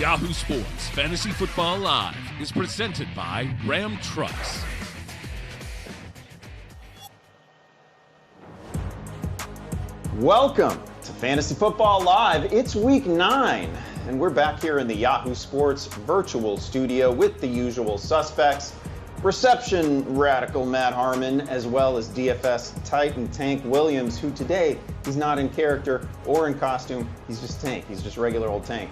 Yahoo Sports Fantasy Football Live is presented by Ram Trucks. Welcome to Fantasy Football Live. It's week 9, and we're back here in the Yahoo Sports virtual studio with the usual suspects. Reception radical Matt Harmon, as well as DFS Titan Tank Williams, who today he's not in character or in costume. He's just Tank. He's just regular old Tank.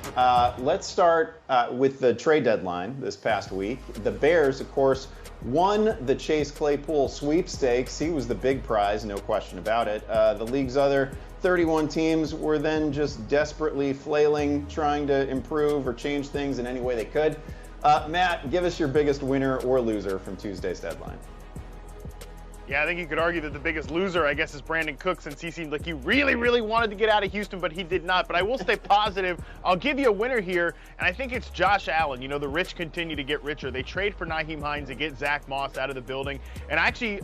Let's start with the trade deadline this past week. The Bears, of course, won the Chase Claypool sweepstakes. He was the big prize, no question about it. The league's other 31 teams were then just desperately flailing, trying to improve or change things in any way they could. Matt, give us your biggest winner or loser from Tuesday's deadline. Yeah, I think you could argue that the biggest loser, I guess, is Brandon Cooks, since he seemed like he really, really wanted to get out of Houston, but he did not. But I will stay positive. I'll give you a winner here, and I think it's Josh Allen. You know, the rich continue to get richer. They trade for Nyheim Hines to get Zach Moss out of the building. And I actually,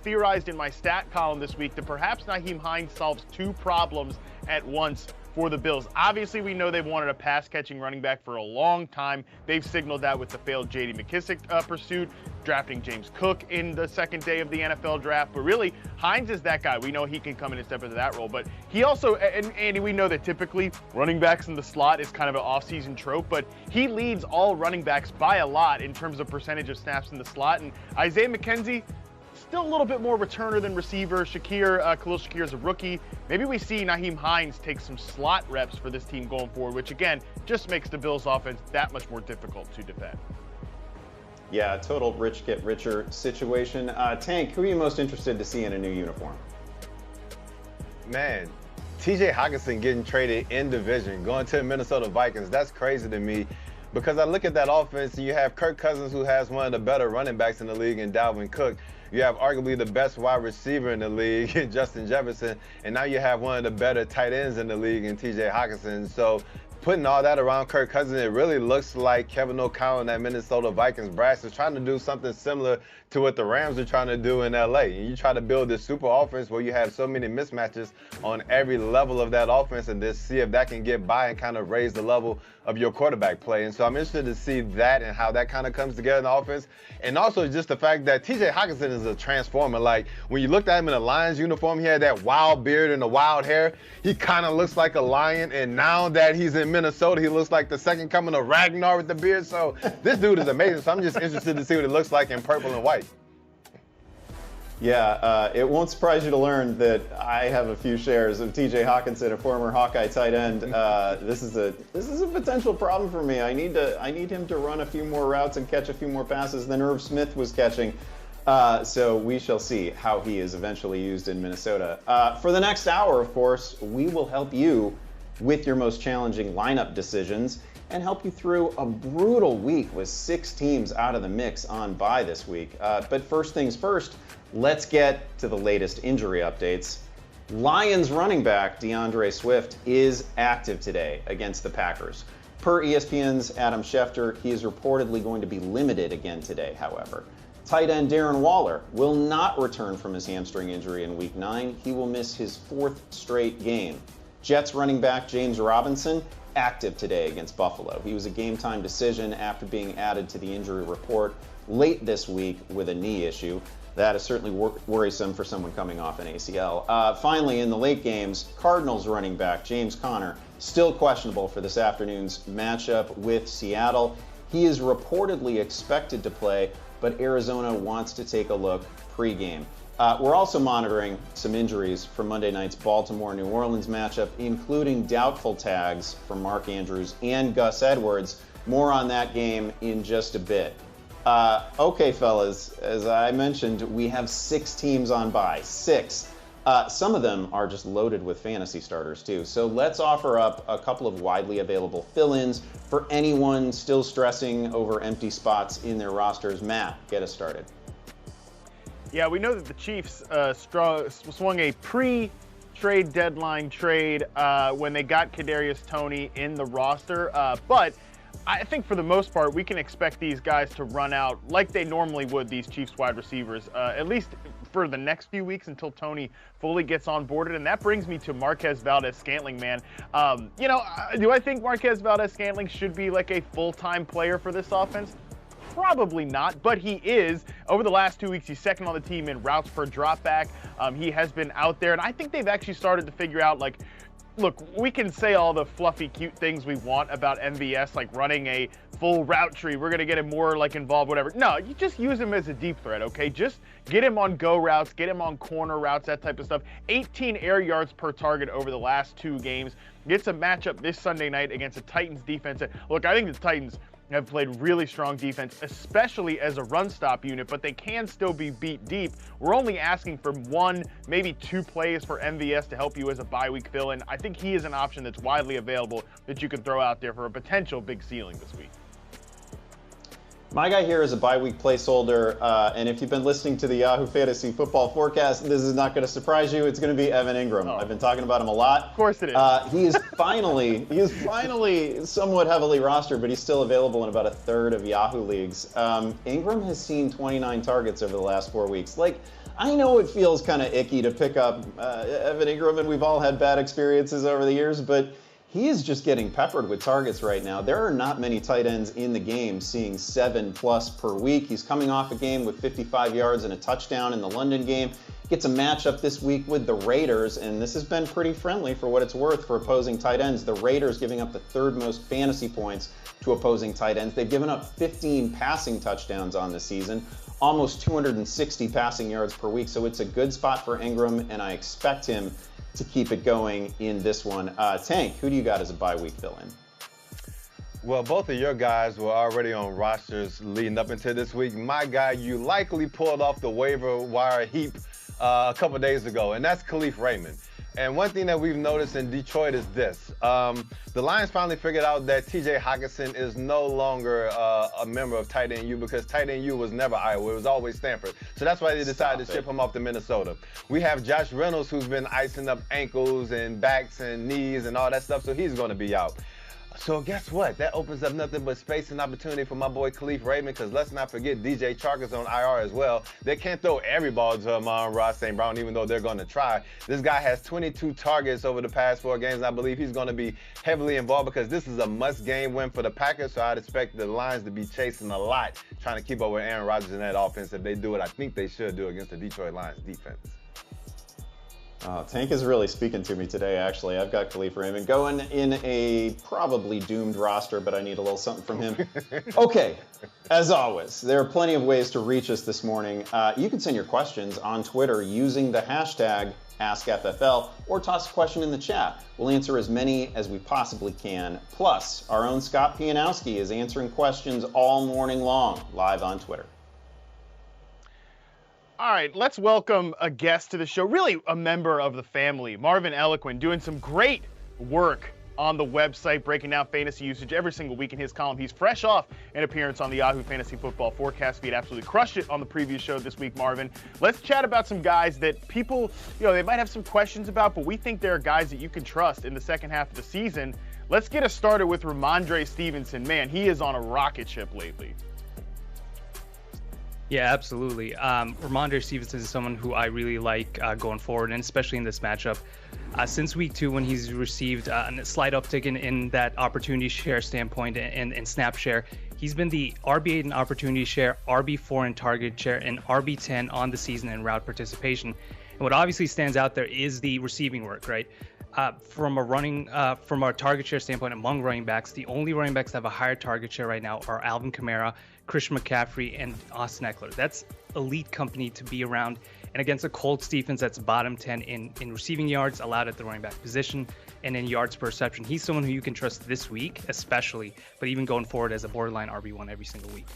theorized in my stat column this week that perhaps Nyheim Hines solves two problems at once for the Bills. Obviously, we know they've wanted a pass-catching running back for a long time. They've signaled that with the failed J.D. McKissick pursuit, drafting James Cook in the second day of the NFL draft. But really, Hines is that guy. We know he can come in and step into that role. But he also, and Andy, we know that typically running backs in the slot is kind of an off-season trope, but he leads all running backs by a lot in terms of percentage of snaps in the slot. And Isaiah McKenzie, still a little bit more returner than receiver. Khalil Shakir is a rookie. Maybe we see Nyheim Hines take some slot reps for this team going forward, which again, just makes the Bills offense that much more difficult to defend. Yeah, total rich get richer situation. Tank, who are you most interested to see in a new uniform? Man, TJ Hockenson getting traded in division, going to the Minnesota Vikings, that's crazy to me. Because I look at that offense, and you have Kirk Cousins, who has one of the better running backs in the league, and Dalvin Cook. You have arguably the best wide receiver in the league, in Justin Jefferson, and now you have one of the better tight ends in the league in TJ Hockenson. So putting all that around Kirk Cousins, it really looks like Kevin O'Connell and that Minnesota Vikings brass is trying to do something similar to what the Rams are trying to do in LA. And you try to build this super offense where you have so many mismatches on every level of that offense, and just see if that can get by and kind of raise the level of your quarterback play. And so I'm interested to see that and how that kind of comes together in the offense. And also just the fact that TJ Hockenson is a transformer. Like, when you looked at him in a Lions uniform, he had that wild beard and the wild hair. He kind of looks like a lion. And now that he's in Minnesota, he looks like the second coming of Ragnar with the beard. So this dude is amazing. So I'm just interested to see what it looks like in purple and white. Yeah, it won't surprise you to learn that I have a few shares of TJ Hockenson, a former Hawkeye tight end. This is a potential problem for me. I need him to run a few more routes and catch a few more passes than Irv Smith was catching. So we shall see how he is eventually used in Minnesota. For the next hour, of course, we will help you with your most challenging lineup decisions and help you through a brutal week with 6 teams out of the mix on bye this week. But first things first, let's get to the latest injury updates. Lions running back DeAndre Swift is active today against the Packers. Per ESPN's Adam Schefter, he is reportedly going to be limited again today, however. Tight end Darren Waller will not return from his hamstring injury in Week 9. He will miss his 4th straight game. Jets running back James Robinson active today against Buffalo. He was a game-time decision after being added to the injury report late this week with a knee issue. That is certainly worrisome for someone coming off an ACL. Finally, in the late games, Cardinals running back James Conner still questionable for this afternoon's matchup with Seattle. He is reportedly expected to play, but Arizona wants to take a look pregame. We're also monitoring some injuries for Monday night's Baltimore-New Orleans matchup, including doubtful tags for Mark Andrews and Gus Edwards. More on that game in just a bit. Okay, fellas, as I mentioned, we have 6 teams on bye. 6. Some of them are just loaded with fantasy starters, too. So let's offer up a couple of widely available fill-ins for anyone still stressing over empty spots in their rosters. Matt, get us started. Yeah, we know that the Chiefs swung a pre-trade deadline trade when they got Kadarius Toney in the roster, but I think for the most part, we can expect these guys to run out like they normally would, these Chiefs wide receivers, at least for the next few weeks until Tony fully gets onboarded. And that brings me to Marquez Valdes-Scantling, man. Do I think Marquez Valdes-Scantling should be like a full-time player for this offense? Probably not, but he is. Over the last 2 weeks, he's second on the team in routes per dropback. He has been out there, and I think they've actually started to figure out, like, look, we can say all the fluffy, cute things we want about MVS, like running a full route tree. We're going to get him more like involved, whatever. No, you just use him as a deep threat, okay? Just get him on go routes, get him on corner routes, that type of stuff. 18 air yards per target over the last 2 games. Gets a matchup this Sunday night against a Titans defense. Look, I think the Titans have played really strong defense, especially as a run-stop unit, but they can still be beat deep. We're only asking for 1, maybe 2 plays for MVS to help you as a bye-week fill-in. I think he is an option that's widely available that you can throw out there for a potential big ceiling this week. My guy here is a bye-week placeholder, and if you've been listening to the Yahoo Fantasy Football Forecast, this is not going to surprise you. It's going to be Evan Ingram. Oh. I've been talking about him a lot. Of course it is. He is finally somewhat heavily rostered, but he's still available in about a third of Yahoo leagues. Ingram has seen 29 targets over the last 4 weeks. Like, I know it feels kind of icky to pick up Evan Ingram, and we've all had bad experiences over the years, but he is just getting peppered with targets right now. There are not many tight ends in the game seeing 7+ per week. He's coming off a game with 55 yards and a touchdown in the London game. Gets a matchup this week with the Raiders, and this has been pretty friendly for what it's worth for opposing tight ends. The Raiders giving up the 3rd most fantasy points to opposing tight ends. They've given up 15 passing touchdowns on the season, almost 260 passing yards per week. So it's a good spot for Ingram, and I expect him to keep it going in this one. Tank, who do you got as a bye week fill-in? Well, both of your guys were already on rosters leading up into this week. My guy, you likely pulled off the waiver wire heap a couple days ago, and that's Khalif Raymond. And one thing that we've noticed in Detroit is this. The Lions finally figured out that T.J. Hockenson is no longer a member of tight end U, because tight end U was never Iowa. It was always Stanford. So that's why they decided to ship him off to Minnesota. We have Josh Reynolds, who's been icing up ankles and backs and knees and all that stuff, so he's going to be out. So guess what? That opens up nothing but space and opportunity for my boy Khalif Raymond, because let's not forget DJ Chark is on IR as well. They can't throw every ball to Amon-Ra St. Brown, even though they're going to try. This guy has 22 targets over the past 4 games. I believe he's going to be heavily involved, because this is a must-game win for the Packers, so I'd expect the Lions to be chasing a lot, trying to keep up with Aaron Rodgers in that offense. If they do it, I think they should do against the Detroit Lions defense. Tank is really speaking to me today, actually. I've got Khalif Raymond going in a probably doomed roster, but I need a little something from him. Okay, as always, there are plenty of ways to reach us this morning. You can send your questions on Twitter using the hashtag AskFFL, or toss a question in the chat. We'll answer as many as we possibly can. Plus, our own Scott Pianowski is answering questions all morning long, live on Twitter. All right, let's welcome a guest to the show, really a member of the family, Marvin Eloquin, doing some great work on the website, breaking down fantasy usage every single week in his column. He's fresh off an appearance on the Yahoo Fantasy Football Forecast feed. Absolutely crushed it on the previous show this week, Marvin. Let's chat about some guys that people, they might have some questions about, but we think there are guys that you can trust in the second half of the season. Let's get us started with Ramondre Stevenson. Man, he is on a rocket ship lately. Yeah, absolutely. Ramondre Stevenson is someone who I really like going forward, and especially in this matchup. Since week 2, when he's received a slight uptick in that opportunity share standpoint and snap share, he's been the RB8 in opportunity share, RB4 in target share, and RB10 on the season in route participation. And what obviously stands out there is the receiving work, right? From a target share standpoint among running backs, the only running backs that have a higher target share right now are Alvin Kamara, Christian McCaffrey, and Austin Eckler. That's elite company to be around. And against a Colts defense that's bottom 10 in receiving yards allowed at the running back position and in yards per reception, he's someone who you can trust this week, especially, but even going forward as a borderline RB1 every single week.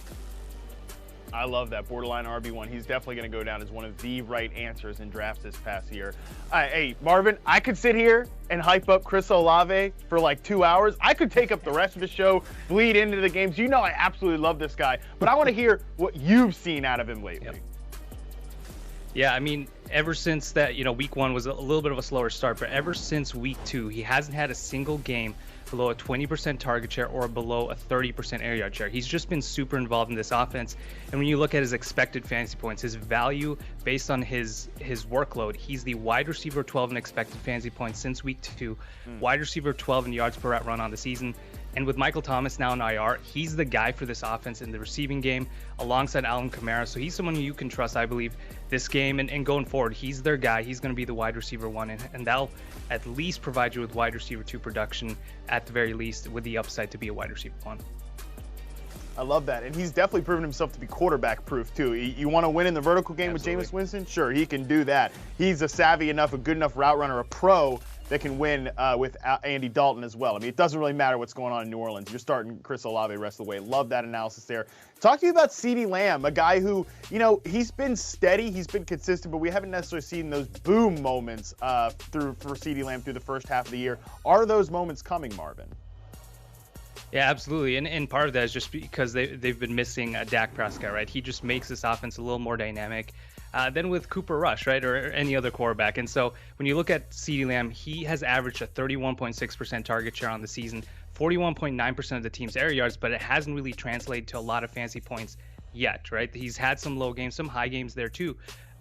I love that, borderline RB1. He's definitely going to go down as one of the right answers in drafts this past year. Hey, Marvin, I could sit here and hype up Chris Olave for like 2 hours. I could take up the rest of the show, bleed into the games. You know I absolutely love this guy, but I want to hear what you've seen out of him lately. Yep. Yeah, I mean, ever since that, week 1 was a little bit of a slower start, but ever since week 2, he hasn't had a single game below a 20% target share or below a 30% air yard share. He's just been super involved in this offense. And when you look at his expected fantasy points, his value based on his workload, he's the wide receiver 12 in expected fantasy points since week 2, wide receiver 12 in yards per route run on the season. And with Michael Thomas now in IR, he's the guy for this offense in the receiving game alongside Alvin Kamara. So he's someone you can trust, I believe, this game and going forward. He's their guy. He's going to be the wide receiver 1, and that'll at least provide you with wide receiver 2 production at the very least, with the upside to be a wide receiver 1. I love that. And he's definitely proven himself to be quarterback proof too. You want to win in the vertical game with Jameis Winston? Sure, he can do that. He's a savvy enough, a good enough route runner, a pro that can win with Andy Dalton as well. I mean, it doesn't really matter what's going on in New Orleans. You're starting Chris Olave the rest of the way. Love that analysis there. Talk to me about CeeDee Lamb, a guy who, he's been steady, he's been consistent, but we haven't necessarily seen those boom moments for CeeDee Lamb through the first half of the year. Are those moments coming, Marvin? Yeah, absolutely. And part of that is just because they've been missing Dak Prescott, right? He just makes this offense a little more dynamic than with Cooper Rush, right? Or any other quarterback. And so when you look at CeeDee Lamb, he has averaged a 31.6% target share on the season, 41.9% of the team's air yards, but it hasn't really translated to a lot of fantasy points yet, right? He's had some low games, some high games there too.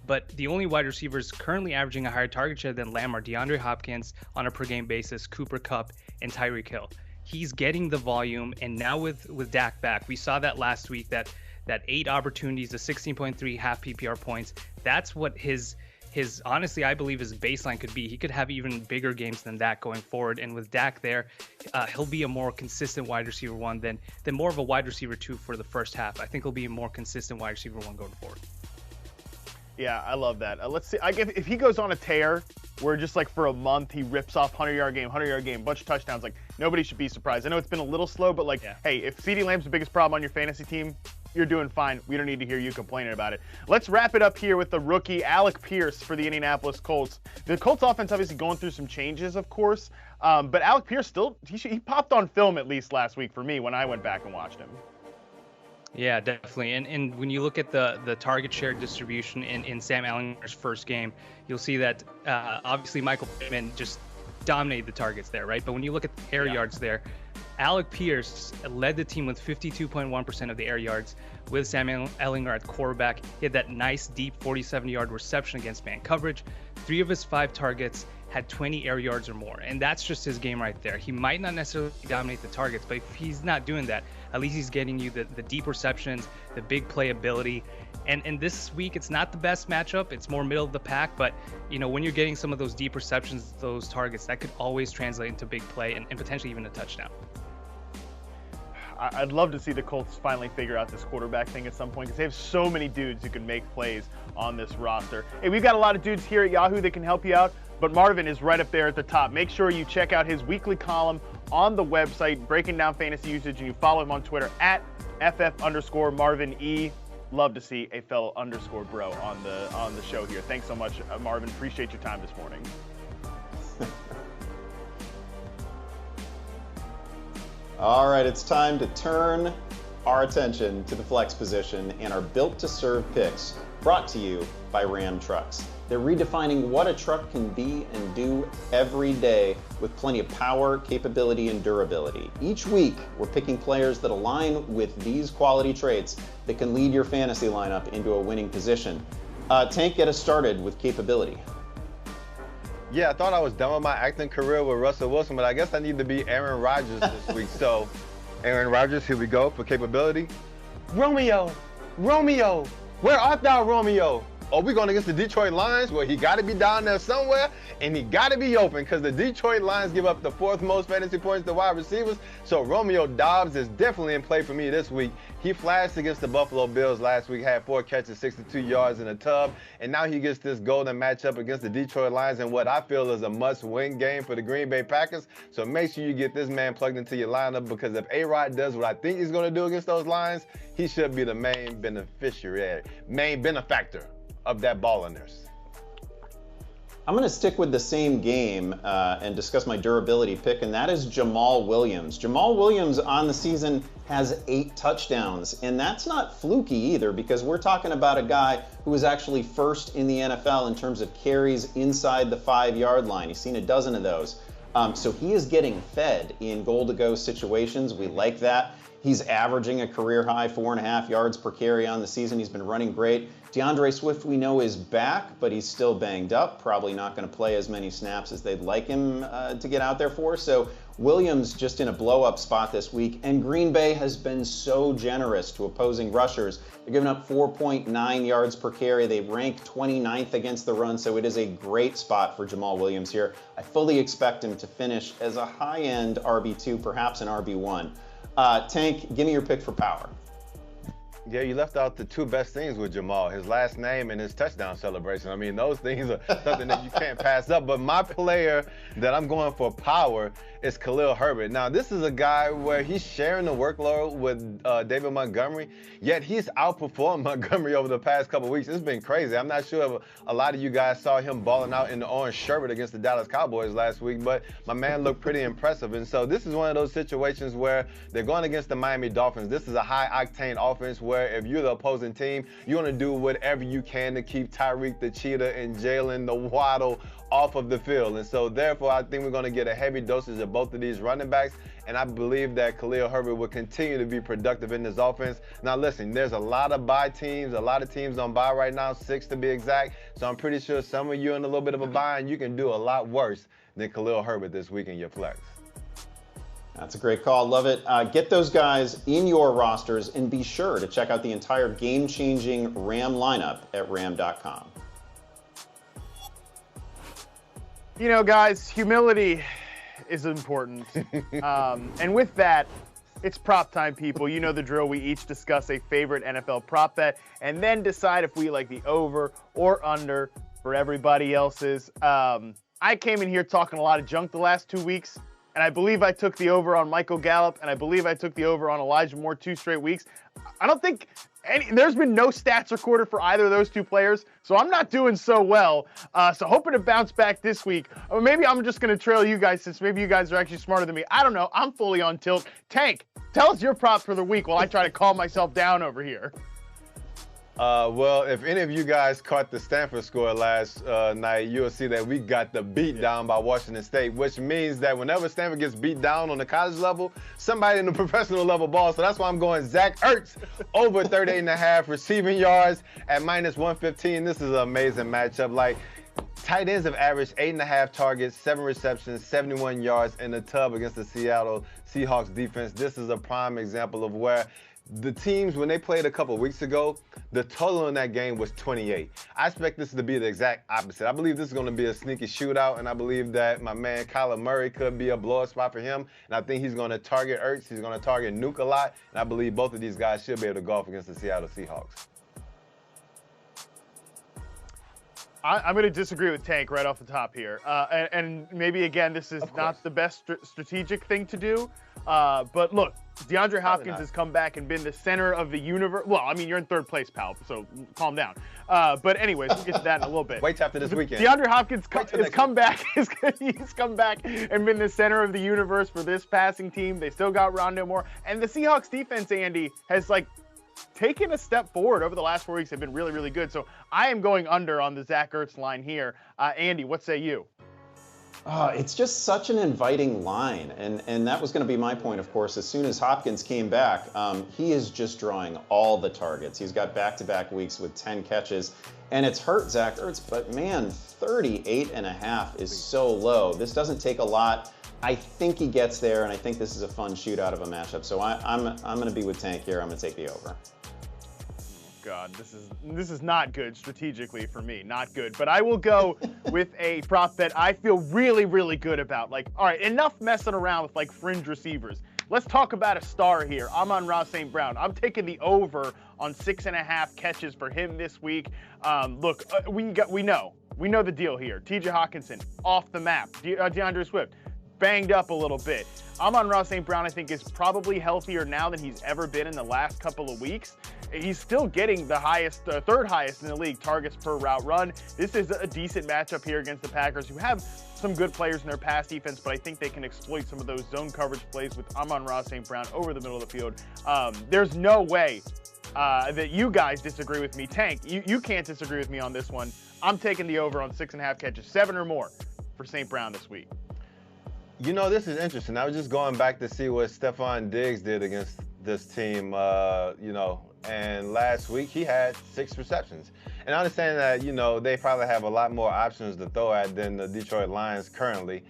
But the only wide receivers currently averaging a higher target share than Lamb are DeAndre Hopkins on a per game basis, Cooper Kupp, and Tyreek Hill. He's getting the volume, and now with Dak back, we saw that last week, that 8 opportunities, the 16.3 half PPR points. That's what his honestly, I believe his baseline could be. He could have even bigger games than that going forward. And with Dak there, he'll be a more consistent wide receiver 1 than more of a wide receiver 2 for the first half. I think he'll be a more consistent wide receiver 1 going forward. Yeah, I love that. Let's see. If he goes on a tear where just like for a month he rips off 100-yard game, bunch of touchdowns, like nobody should be surprised. I know it's been a little slow, but hey, if CeeDee Lamb's the biggest problem on your fantasy team, you're doing fine. We don't need to hear you complaining about it. Let's wrap it up here with the rookie, Alec Pierce for the Indianapolis Colts. The Colts offense obviously going through some changes, of course, but Alec Pierce still, he popped on film at least last week for me when I went back and watched him. Yeah, definitely. And when you look at the target share distribution in Sam Ehlinger's first game, you'll see that obviously Michael Pittman just dominated the targets there, right? But when you look at the air yards there, Alec Pierce led the team with 52.1% of the air yards with Sam Ehlinger at quarterback. He had that nice deep 47-yard reception against man coverage. 3 of his 5 targets had 20 air yards or more, and that's just his game right there. He might not necessarily dominate the targets, but if he's not doing that, at least he's getting you the deep receptions, the big playability. And this week, it's not the best matchup. It's more middle of the pack, but when you're getting some of those deep receptions, those targets, that could always translate into big play and potentially even a touchdown. I'd love to see the Colts finally figure out this quarterback thing at some point, because they have so many dudes who can make plays on this roster. Hey, we've got a lot of dudes here at Yahoo that can help you out, but Marvin is right up there at the top. Make sure you check out his weekly column on the website, breaking down fantasy usage, and you follow him on Twitter at FF_MarvinE. Love to see a fellow underscore bro on the show here. Thanks so much, Marvin. Appreciate your time this morning. All right, it's time to turn our attention to the flex position and our Built to Serve picks, brought to you by Ram Trucks. They're redefining what a truck can be and do every day with plenty of power, capability, and durability. Each week, we're picking players that align with these quality traits that can lead your fantasy lineup into a winning position. Tank, get us started with capability. Yeah, I thought I was done with my acting career with Russell Wilson, but I guess I need to be Aaron Rodgers this week. So, Aaron Rodgers, here we go for capability. Romeo, where art thou, Romeo? Are we going against the Detroit Lions? Well, he got to be down there somewhere, and he got to be open, because the Detroit Lions give up the 4th most fantasy points to wide receivers. So Romeo Doubs is definitely in play for me this week. He flashed against the Buffalo Bills last week, had 4 catches, 62 yards in a tub, and now he gets this golden matchup against the Detroit Lions in what I feel is a must-win game for the Green Bay Packers. So make sure you get this man plugged into your lineup, because if A-Rod does what I think he's going to do against those Lions, he should be the main benefactor of that ballerness. I'm going to stick with the same game and discuss my durability pick, and that is Jamal Williams. Jamal Williams on the season has 8 touchdowns. And that's not fluky either, because we're talking about a guy who was actually first in the NFL in terms of carries inside the 5-yard line. He's seen a dozen of those. So he is getting fed in goal-to-go situations. We like that. He's averaging a career high 4.5 yards per carry on the season. He's been running great. DeAndre Swift, we know, is back, but he's still banged up. Probably not going to play as many snaps as they'd like him to get out there for. So Williams just in a blow-up spot this week. And Green Bay has been so generous to opposing rushers. They're giving up 4.9 yards per carry. They rank 29th against the run, so it is a great spot for Jamal Williams here. I fully expect him to finish as a high-end RB2, perhaps an RB1. Tank, give me your pick for power. Yeah, you left out the 2 best things with Jamal, his last name and his touchdown celebration. I mean, those things are something that you can't pass up. But my player that I'm going for power is Khalil Herbert. Now, this is a guy where he's sharing the workload with David Montgomery, yet he's outperformed Montgomery over the past couple weeks. It's been crazy. I'm not sure if a lot of you guys saw him balling out in the orange sherbet against the Dallas Cowboys last week, but my man looked pretty impressive. And so this is one of those situations where they're going against the Miami Dolphins. This is a high-octane offense where if you're the opposing team, you want to do whatever you can to keep Tyreek the Cheetah and Jalen the Waddle off of the field. And so therefore, I think we're going to get a heavy dosage of both of these running backs. And I believe that Khalil Herbert will continue to be productive in this offense. Now, listen, there's a lot of bye teams, a lot of teams on bye right now, 6 to be exact. So I'm pretty sure some of you in a little bit of a bye, and you can do a lot worse than Khalil Herbert this week in your flex. That's a great call. Love it. Get those guys in your rosters, and be sure to check out the entire game-changing Ram lineup at ram.com. You know, guys, humility is important. And with that, it's prop time, people. You know the drill. We each discuss a favorite NFL prop bet and then decide if we like the over or under for everybody else's. I came in here talking a lot of junk the last 2 weeks, and I believe I took the over on Michael Gallup, and I believe I took the over on Elijah Moore 2 straight weeks. I don't think there's been no stats recorded for either of those 2 players, so I'm not doing so well. So hoping to bounce back this week. Or maybe I'm just going to trail you guys, since maybe you guys are actually smarter than me. I don't know. I'm fully on tilt. Tank, tell us your prop for the week while I try to calm myself down over here. Well, if any of you guys caught the Stanford score last night, you'll see that we got the beat down by Washington State, which means that whenever Stanford gets beat down on the college level, somebody in the professional level ball. So that's why I'm going Zach Ertz over 38.5 receiving yards at -115. This is an amazing matchup. Like, tight ends have averaged 8.5 targets, 7 receptions, 71 yards in the tub against the Seattle Seahawks defense. This is a prime example of where the teams, when they played a couple weeks ago, the total in that game was 28. I expect this to be the exact opposite. I believe this is going to be a sneaky shootout, and I believe that my man Kyler Murray could be a blow-up spot for him. And I think he's going to target Ertz. He's going to target Nuke a lot. And I believe both of these guys should be able to go off against the Seattle Seahawks. I'm going to disagree with Tank right off the top here. And maybe, again, this is not the best strategic thing to do. But look, DeAndre Hopkins has come back and been the center of the universe. Well, I mean, you're in 3rd place, pal, so calm down. But anyways, we'll get to that in a little bit. Wait after this weekend. DeAndre Hopkins has come back. He's come back and been the center of the universe for this passing team. They still got Rondale Moore. And the Seahawks defense, Andy, has, like, taken a step forward over the last 4 weeks. Have been really, really good. So I am going under on the Zach Ertz line here. Andy, what say you? It's just such an inviting line, and that was going to be my point, of course. As soon as Hopkins came back, he is just drawing all the targets. He's got back-to-back weeks with 10 catches, and it's hurt Zach Ertz, but man, 38.5 is so low. This doesn't take a lot. I think he gets there, and I think this is a fun shootout of a matchup. So I'm going to be with Tank here. I'm going to take the over. God, this is not good strategically for me. Not good. But I will go with a prop that I feel really, really good about. Like, all right, enough messing around with, like, fringe receivers. Let's talk about a star here. Amon-Ra St. Brown. I'm taking the over on 6.5 catches for him this week. Look, we know the deal here. T.J. Hawkinson, off the map. DeAndre Swift, banged up a little bit. Amon-Ra St. Brown, I think, is probably healthier now than he's ever been in the last couple of weeks. he's still getting the highest, third highest in the league targets per route run. This is a decent matchup here against the Packers, who have some good players in their pass defense, but I think they can exploit some of those zone coverage plays with Amon-Ra St. Brown over the middle of the field. There's no way that you guys disagree with me. Tank, you can't disagree with me on this one. I'm taking the over on 6.5 catches, 7 or more for St. Brown this week. You know, this is interesting. I was just going back to see what Stephon Diggs did against this team, and last week he had 6 receptions. And I understand that, they probably have a lot more options to throw at than the Detroit Lions currently.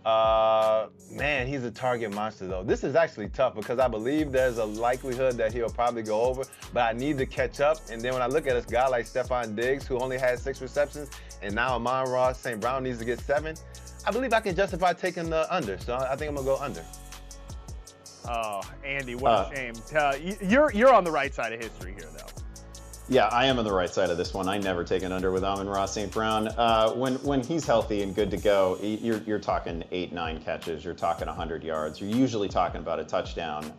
Man, he's a target monster, though. This is actually tough because I believe there's a likelihood that he'll probably go over, but I need to catch up. And then when I look at this guy like Stephon Diggs, who only had 6 receptions, and now Amon-Ra St. Brown needs to get 7, I believe I can justify taking the under. So I think I'm going to go under. Oh, Andy, what a shame. You're on the right side of history here, though. Yeah, I am on the right side of this one. I never take an under with Amon-Ra St. Brown. When he's healthy and good to go, you're talking 8-9 catches. You're talking 100 yards. You're usually talking about a touchdown.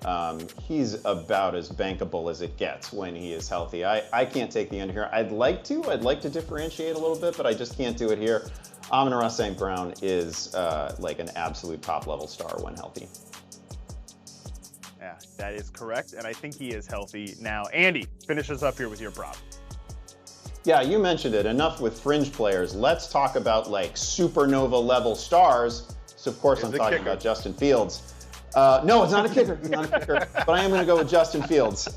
He's about as bankable as it gets when he is healthy. I can't take the under here. I'd like to differentiate a little bit, but I just can't do it here. Amon-Ra St. Brown is like an absolute top-level star when healthy. Yeah, that is correct, and I think he is healthy now. Andy, finish us up here with your prop. Yeah, you mentioned it. Enough with fringe players. Let's talk about like supernova-level stars. So, of course, I'm talking about Justin Fields. No, it's not a kicker. It's not a kicker. But I am going to go with Justin Fields.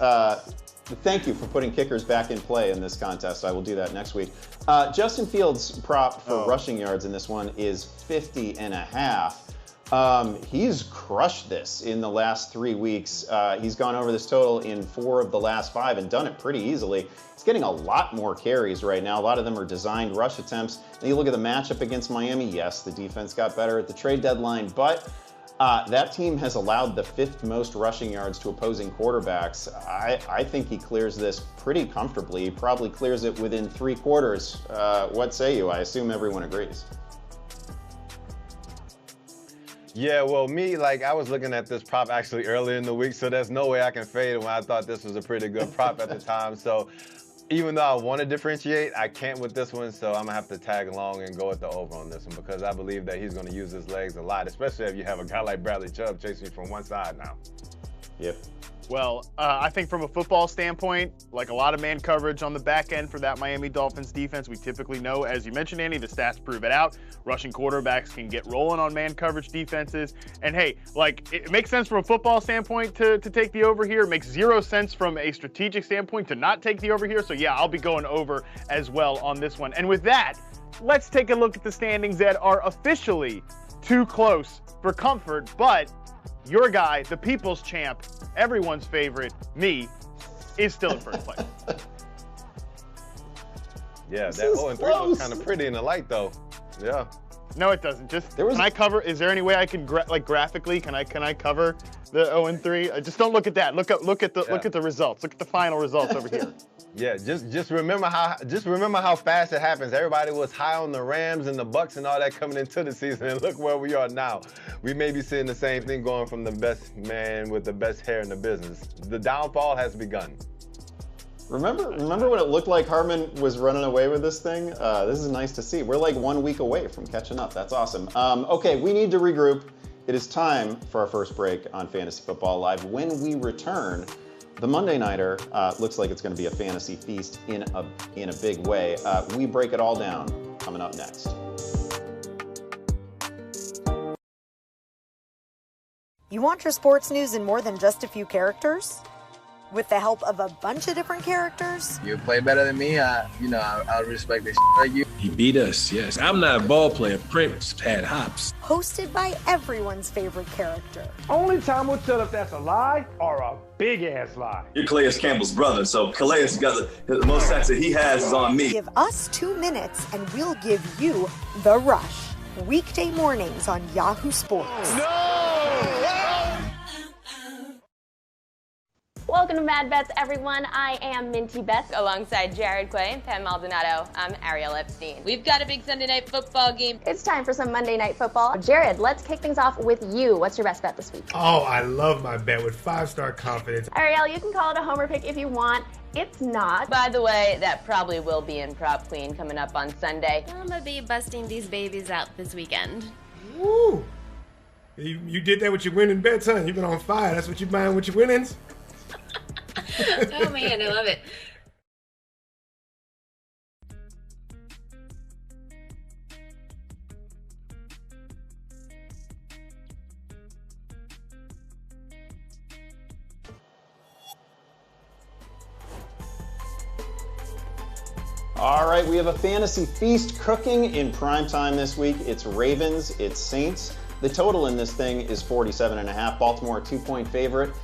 Thank you for putting kickers back in play in this contest. I will do that next week. Justin Fields' prop for rushing yards in this one is 50.5. He's crushed this in the last 3 weeks. He's gone over this total in 4 of the last 5 and done it pretty easily. He's getting a lot more carries right now. A lot of them are designed rush attempts. And you look at the matchup against Miami. Yes, the defense got better at the trade deadline, but that team has allowed the 5th most rushing yards to opposing quarterbacks. I think he clears this pretty comfortably. He probably clears it within 3 quarters. What say you? I assume everyone agrees. Yeah, well, I was looking at this prop actually earlier in the week, so there's no way I can fade it when I thought this was a pretty good prop at the time. So even though I want to differentiate, I can't with this one, so I'm going to have to tag along and go with the over on this one because I believe that he's going to use his legs a lot, especially if you have a guy like Bradley Chubb chasing you from one side now. Yep. Well, I think from a football standpoint, like a lot of man coverage on the back end for that Miami Dolphins defense, we typically know, as you mentioned, Andy, the stats prove it out. Rushing quarterbacks can get rolling on man coverage defenses. And hey, it makes sense from a football standpoint to take the over here. It makes 0 sense from a strategic standpoint to not take the over here. So yeah, I'll be going over as well on this one. And with that, let's take a look at the standings that are officially too close for comfort, but your guy, the people's champ, everyone's favorite, me, is still in first place. Yeah, that 0-3 looks kind of pretty in the light, though. Yeah. No, it doesn't. Can I cover? Is there any way I can graphically? Can I cover the 0-3? Just don't look at that. Look at the results. Look at the final results over here. Yeah, just remember how fast it happens. Everybody was high on the Rams and the Bucks and all that coming into the season, and look where we are now. We may be seeing the same thing going from the best man with the best hair in the business. The downfall has begun. Remember when it looked like Harmon was running away with this thing? This is nice to see. We're like 1 week away from catching up. That's awesome. Okay, we need to regroup. It is time for our first break on Fantasy Football Live. When we return, the Monday Nighter looks like it's going to be a fantasy feast in a big way. We break it all down coming up next. You want your sports news in more than just a few characters? With the help of a bunch of different characters? You play better than me, I'll respect this like you. He beat us, yes. I'm not a ball player. Prince had hops. Hosted by everyone's favorite character. Only time will tell if that's a lie or a big-ass lie. You're Calais Campbell's brother, so Calais got the most sex that he has is on me. Give us 2 minutes and we'll give you The Rush. Weekday mornings on Yahoo Sports. Welcome to Mad Bets, everyone. I am Minty Beth alongside Jared Quay, Pam Maldonado. I'm Ariel Epstein. We've got a big Sunday night football game. It's time for some Monday night football. Jared, let's kick things off with you. What's your best bet this week? Oh, I love my bet with 5-star confidence. Ariel, you can call it a homer pick if you want. It's not. By the way, that probably will be in Prop Queen coming up on Sunday. I'm gonna be busting these babies out this weekend. Woo! You did that with your winning bets, huh? You've been on fire. That's what you're buying with your winnings? Oh man, I love it. All right, we have a fantasy feast cooking in prime time this week. It's Ravens, it's Saints. The total in this thing is 47.5. Baltimore, a 2-point favorite.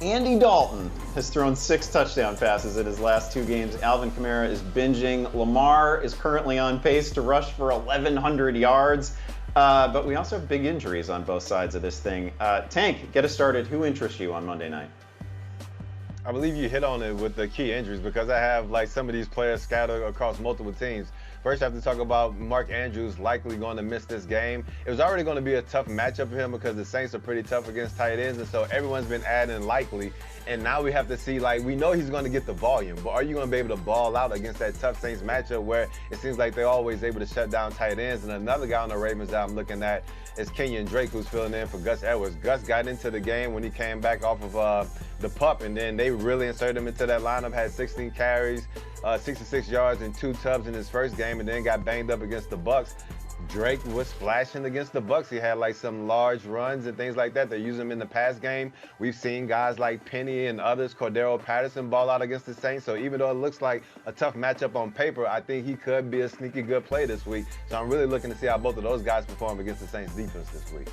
Andy Dalton has thrown 6 touchdown passes in his last 2 games. Alvin Kamara is binging. Lamar is currently on pace to rush for 1,100 yards. But we also have big injuries on both sides of this thing. Tank, get us started. Who interests you on Monday night? I believe you hit on it with the key injuries because I have like some of these players scattered across multiple teams. First, I have to talk about Mark Andrews likely going to miss this game. It was already going to be a tough matchup for him because the Saints are pretty tough against tight ends, and so everyone's been adding likely. And now we have to see, like, we know he's going to get the volume, but are you going to be able to ball out against that tough Saints matchup where it seems like they're always able to shut down tight ends? And another guy on the Ravens that I'm looking at is Kenyon Drake, who's filling in for Gus Edwards. Gus got into the game when he came back off of the pup, and then they really inserted him into that lineup, had 16 carries, 66 yards and 2 tubs in his first game, and then got banged up against the Bucs. Drake was splashing against the Bucs. He had like some large runs and things like that. They use him in the pass game. We've seen guys like Penny and others, Cordero Patterson, ball out against the Saints. So even though it looks like a tough matchup on paper, I think he could be a sneaky good play this week. So I'm really looking to see how both of those guys perform against the Saints defense this week.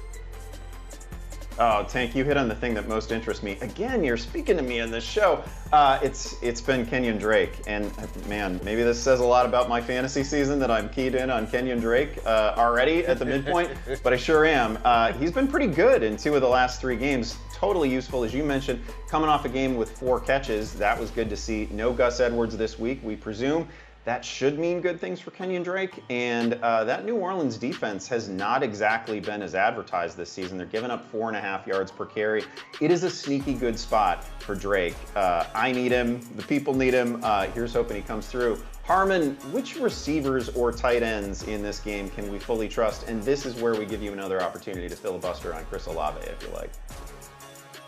Oh, Tank, you hit on the thing that most interests me. Again, you're speaking to me in this show. It's been Kenyon Drake, and man, maybe this says a lot about my fantasy season that I'm keyed in on Kenyon Drake already at the midpoint, but I sure am. He's been pretty good in 2 of the last 3 games. Totally useful, as you mentioned, coming off a game with 4 catches. That was good to see. No Gus Edwards this week, we presume. That should mean good things for Kenyon Drake, and that New Orleans defense has not exactly been as advertised this season. They're giving up 4.5 yards per carry. It is a sneaky good spot for Drake. I need him. The people need him. Here's hoping he comes through. Harmon, which receivers or tight ends in this game can we fully trust? And this is where we give you another opportunity to filibuster on Chris Olave, if you like.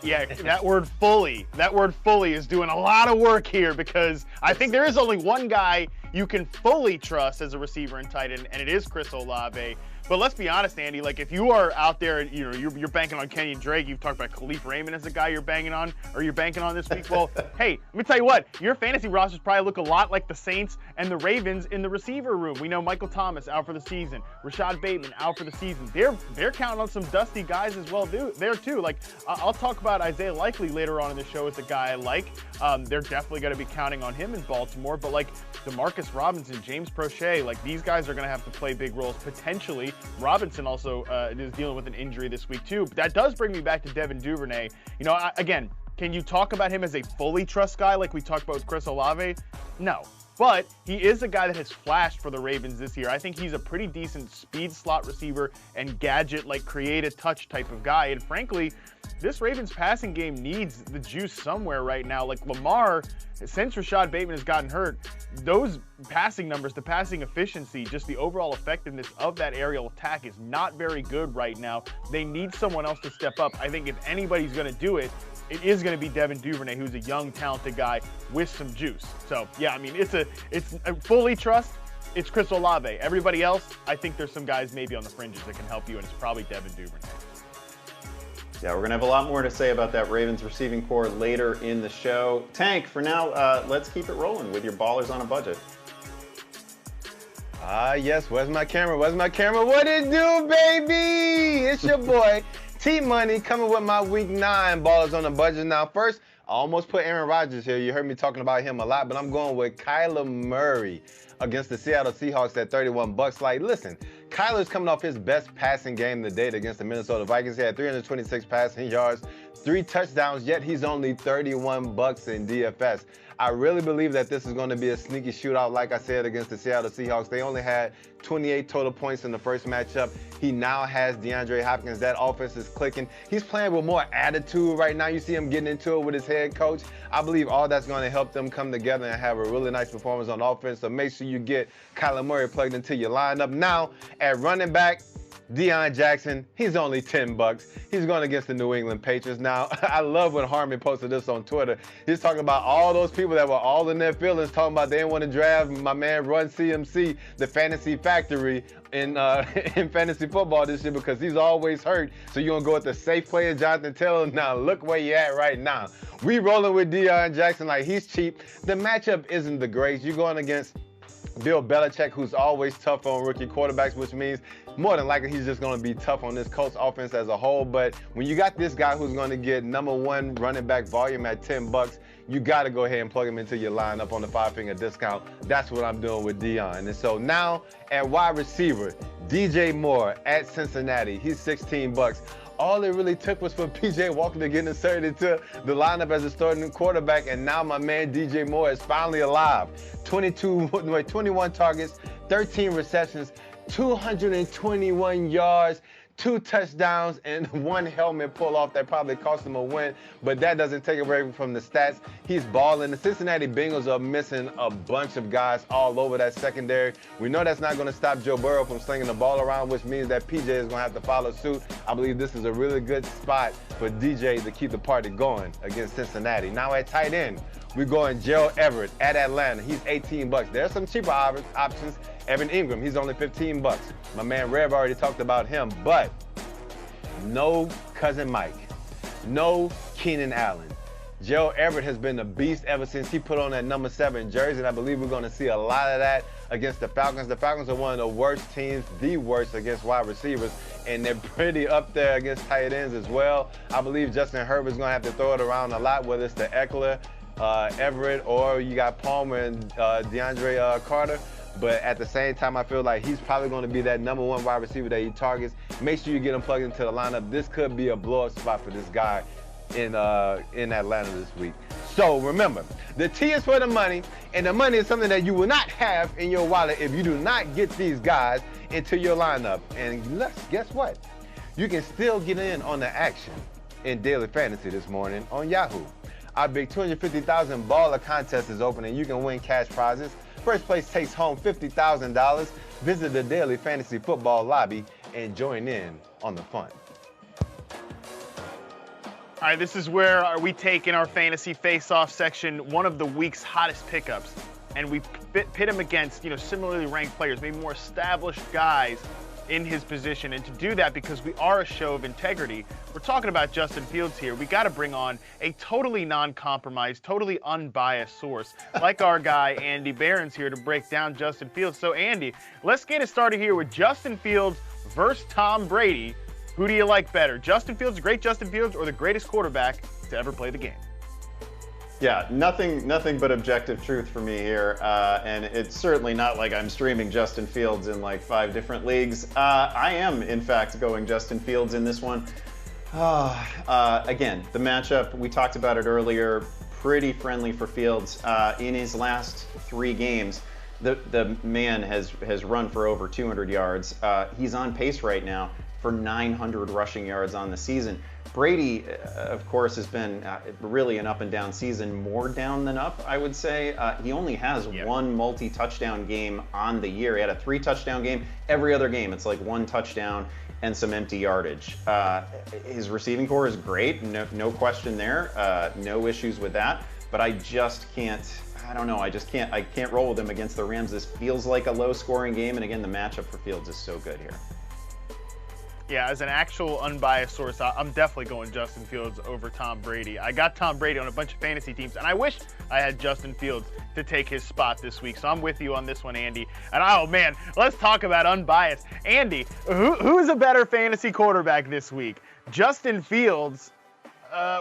Yeah, that word fully is doing a lot of work here because I think there is only one guy you can fully trust as a receiver and tight end, and it is Chris Olave. But let's be honest, Andy, like if you are out there, you know, you're banking on Kenyon Drake, you've talked about Khalif Raymond as a guy you're banking on, or you're banking on this week. Well, hey, let me tell you what, your fantasy rosters probably look a lot like the Saints and the Ravens in the receiver room. We know Michael Thomas out for the season, Rashad Bateman out for the season. They're counting on some dusty guys as well there too. Like I'll talk about Isaiah Likely later on in the show as a guy I like. They're definitely going to be counting on him in Baltimore, but like DeMarcus Robinson, James Prochet, like these guys are going to have to play big roles potentially. Robinson also is dealing with an injury this week too. But that does bring me back to Devin Duvernay. You know, again, can you talk about him as a fully trust guy like we talked about with Chris Olave? No. But he is a guy that has flashed for the Ravens this year. I think he's a pretty decent speed slot receiver and gadget, like create a touch type of guy. And frankly, this Ravens passing game needs the juice somewhere right now. Like Lamar, since Rashad Bateman has gotten hurt, those passing numbers, the passing efficiency, just the overall effectiveness of that aerial attack is not very good right now. They need someone else to step up. I think if anybody's going to do it, it is going to be Devin Duvernay, who's a young, talented guy with some juice. So, yeah, I mean, it's a fully trust. It's Chris Olave. Everybody else, I think there's some guys maybe on the fringes that can help you, and it's probably Devin Duvernay. Yeah, we're going to have a lot more to say about that Ravens receiving core later in the show. Tank, for now, let's keep it rolling with your ballers on a budget. Yes, where's my camera? Where's my camera? What it do, baby? It's your boy, T-Money, coming with my Week 9 ballers on a budget. Now, first, I almost put Aaron Rodgers here. You heard me talking about him a lot, but I'm going with Kyler Murray against the Seattle Seahawks at $31. Like, listen, Kyler's coming off his best passing game to date against the Minnesota Vikings. He had 326 passing yards, 3 touchdowns, yet he's only $31 in DFS. I really believe that this is going to be a sneaky shootout, like I said, against the Seattle Seahawks. They only had 28 total points in the first matchup. He now has DeAndre Hopkins. That offense is clicking. He's playing with more attitude right now. You see him getting into it with his head coach. I believe all that's going to help them come together and have a really nice performance on offense. So make sure you get Kyler Murray plugged into your lineup. Now, at running back, Deion Jackson, he's only $10. He's going against the New England Patriots. Now, I love when Harmon posted this on Twitter. He's talking about all those people that were all in their feelings, talking about they didn't want to draft my man Run CMC, the fantasy factory, in fantasy football this year because he's always hurt. So you're going to go with the safe player, Jonathan Taylor. Now, look where you're at right now. We rolling with Deion Jackson like he's cheap. The matchup isn't the greatest. You're going against Bill Belichick, who's always tough on rookie quarterbacks, which means more than likely he's just going to be tough on this Colts offense as a whole. But when you got this guy who's going to get #1 running back volume at $10, you got to go ahead and plug him into your lineup on the 5-finger discount. That's what I'm doing with Deion. And so now at wide receiver, DJ Moore at Cincinnati. He's $16. All it really took was for P.J. Walker to get inserted into the lineup as a starting quarterback, and now my man DJ Moore is finally alive. 21 targets, 13 receptions, 221 yards, 2 touchdowns, and 1 helmet pull-off that probably cost him a win, but that doesn't take away from the stats. He's balling. The Cincinnati Bengals are missing a bunch of guys all over that secondary. We know that's not going to stop Joe Burrow from slinging the ball around, which means that PJ is going to have to follow suit. I believe this is a really good spot for DJ to keep the party going against Cincinnati. Now at tight end, we're going Gerald Everett at Atlanta. He's $18. There's some cheaper options. Evan Ingram, he's only $15. My man Rev already talked about him, but no Cousin Mike, no Keenan Allen. Gerald Everett has been a beast ever since he put on that #7 jersey, and I believe we're going to see a lot of that against the Falcons. The Falcons are one of the worst teams, the worst against wide receivers, and they're pretty up there against tight ends as well. I believe Justin Herbert's going to have to throw it around a lot, whether it's to Eckler, Everett, or you got Palmer and DeAndre Carter. But at the same time, I feel like he's probably going to be that #1 wide receiver that he targets. Make sure you get him plugged into the lineup. This could be a blow-up spot for this guy in Atlanta this week. So remember, the T is for the money, and the money is something that you will not have in your wallet if you do not get these guys into your lineup. And guess what? You can still get in on the action in Daily Fantasy this morning on Yahoo. Our big $250,000 baller contest is open, and you can win cash prizes. First place takes home $50,000. Visit the Daily Fantasy Football lobby and join in on the fun. All right, this is where we take in our fantasy face-off section one of the week's hottest pickups, and we pit him against, similarly ranked players, maybe more established guys in his position. And to do that, because we are a show of integrity, we're talking about Justin Fields here. We got to bring on a totally non-compromised, totally unbiased source like our guy Andy Behrens here to break down Justin Fields. So Andy, let's get it started here with Justin Fields versus Tom Brady. Who do you like better? Justin Fields, the great Justin Fields, or the greatest quarterback to ever play the game? Yeah, nothing but objective truth for me here, and it's certainly not like I'm streaming Justin Fields in like 5 different leagues. I am, in fact, going Justin Fields in this one. Again, the matchup, we talked about it earlier, pretty friendly for Fields. In his last 3 games, the man has run for over 200 yards. He's on pace right now for 900 rushing yards on the season. Brady, of course, has been really an up-and-down season, more down than up, I would say. He only has 1 multi-touchdown game on the year. He had a 3-touchdown game. Every other game, it's like 1 touchdown and some empty yardage. His receiving core is great, no question there. No issues with that. But I just can't, I don't know, I can't roll with him against the Rams. This feels like a low-scoring game, and again, the matchup for Fields is so good here. Yeah, as an actual unbiased source, I'm definitely going Justin Fields over Tom Brady. I got Tom Brady on a bunch of fantasy teams, and I wish I had Justin Fields to take his spot this week. So I'm with you on this one, Andy. And oh man, let's talk about unbiased. Andy, who's a better fantasy quarterback this week? Justin Fields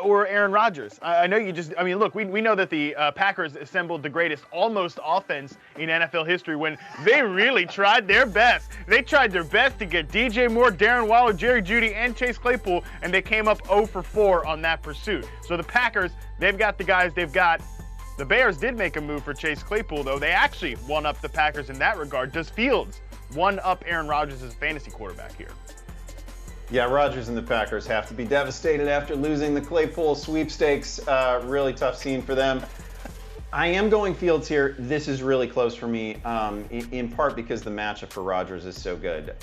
or Aaron Rodgers? I know you just, I mean, look, we know that the Packers assembled the greatest almost offense in NFL history when they really tried their best. They tried their best to get DJ Moore, Darren Waller, Jerry Jeudy, and Chase Claypool, and they came up 0 for 4 on that pursuit. So the Packers, they've got the guys they've got. The Bears did make a move for Chase Claypool, though. They actually won up the Packers in that regard. Does Fields one up Aaron Rodgers as fantasy quarterback here? Yeah, Rodgers and the Packers have to be devastated after losing the Claypool sweepstakes. Really tough scene for them. I am going Fields here. This is really close for me, in part because the matchup for Rodgers is so good.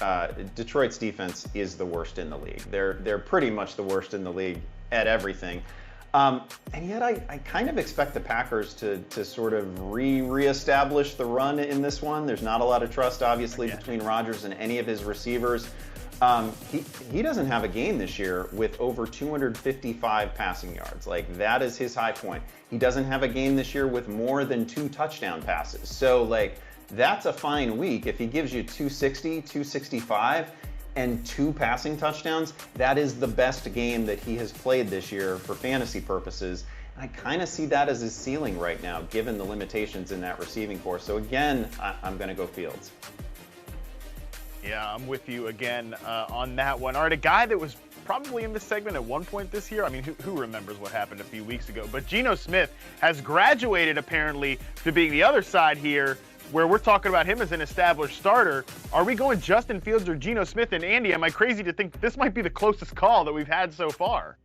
Detroit's defense is the worst in the league. They're pretty much the worst in the league at everything. And yet I kind of expect the Packers to sort of reestablish the run in this one. There's not a lot of trust, obviously, between Rodgers and any of his receivers. He doesn't have a game this year with over 255 passing yards. Like, that is his high point. He doesn't have a game this year with more than 2 touchdown passes. So, like, that's a fine week. If he gives you 260, 265, and 2 passing touchdowns, that is the best game that he has played this year for fantasy purposes. And I kind of see that as his ceiling right now, given the limitations in that receiving corps. So again, I'm going to go Fields. Yeah, I'm with you again on that one. All right, a guy that was probably in this segment at one point this year. I mean, who remembers what happened a few weeks ago? But Geno Smith has graduated, apparently, to being the other side here, where we're talking about him as an established starter. Are we going Justin Fields or Geno Smith? And Andy, am I crazy to think this might be the closest call that we've had so far?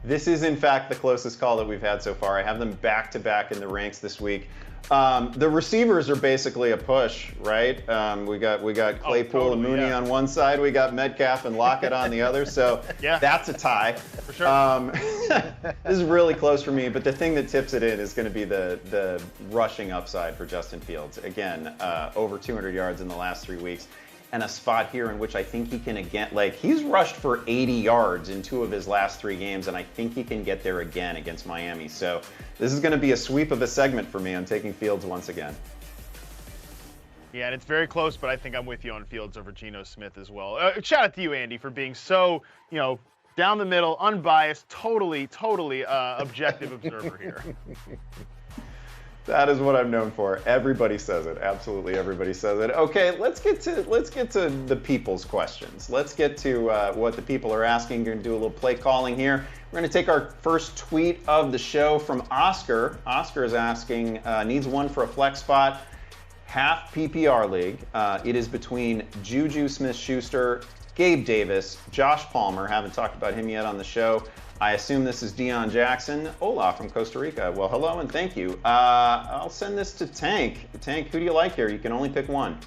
This is, in fact, the closest call that we've had so far. I have them back-to-back in the ranks this week. The receivers are basically a push, right? We got Claypool and Mooney on one side. We got Metcalf and Lockett on the other. So that's a tie. For sure. This is really close for me. But the thing that tips it in is going to be the rushing upside for Justin Fields. Again, over 200 yards in the last 3 weeks. And a spot here in which I think he can again, like, he's rushed for 80 yards in 2 of his last 3 games, and I think he can get there again against Miami. So this is going to be a sweep of a segment for me. I'm taking Fields once again. Yeah, and it's very close, but I think I'm with you on Fields over Geno Smith as well. Shout out to you, Andy, for being so, down the middle, unbiased, totally objective observer here. That is what I'm known for. Everybody says it. Absolutely everybody says it. Okay, let's get to the people's questions. Let's get to what the people are asking. We're going to do a little play calling here. We're going to take our first tweet of the show from Oscar. Oscar is asking, needs one for a flex spot, half PPR league. It is between Juju Smith-Schuster, Gabe Davis, Josh Palmer. Haven't talked about him yet on the show. I assume this is Deion Jackson. Hola from Costa Rica. Well, hello and thank you. I'll send this to Tank. Tank, who do you like here? You can only pick one.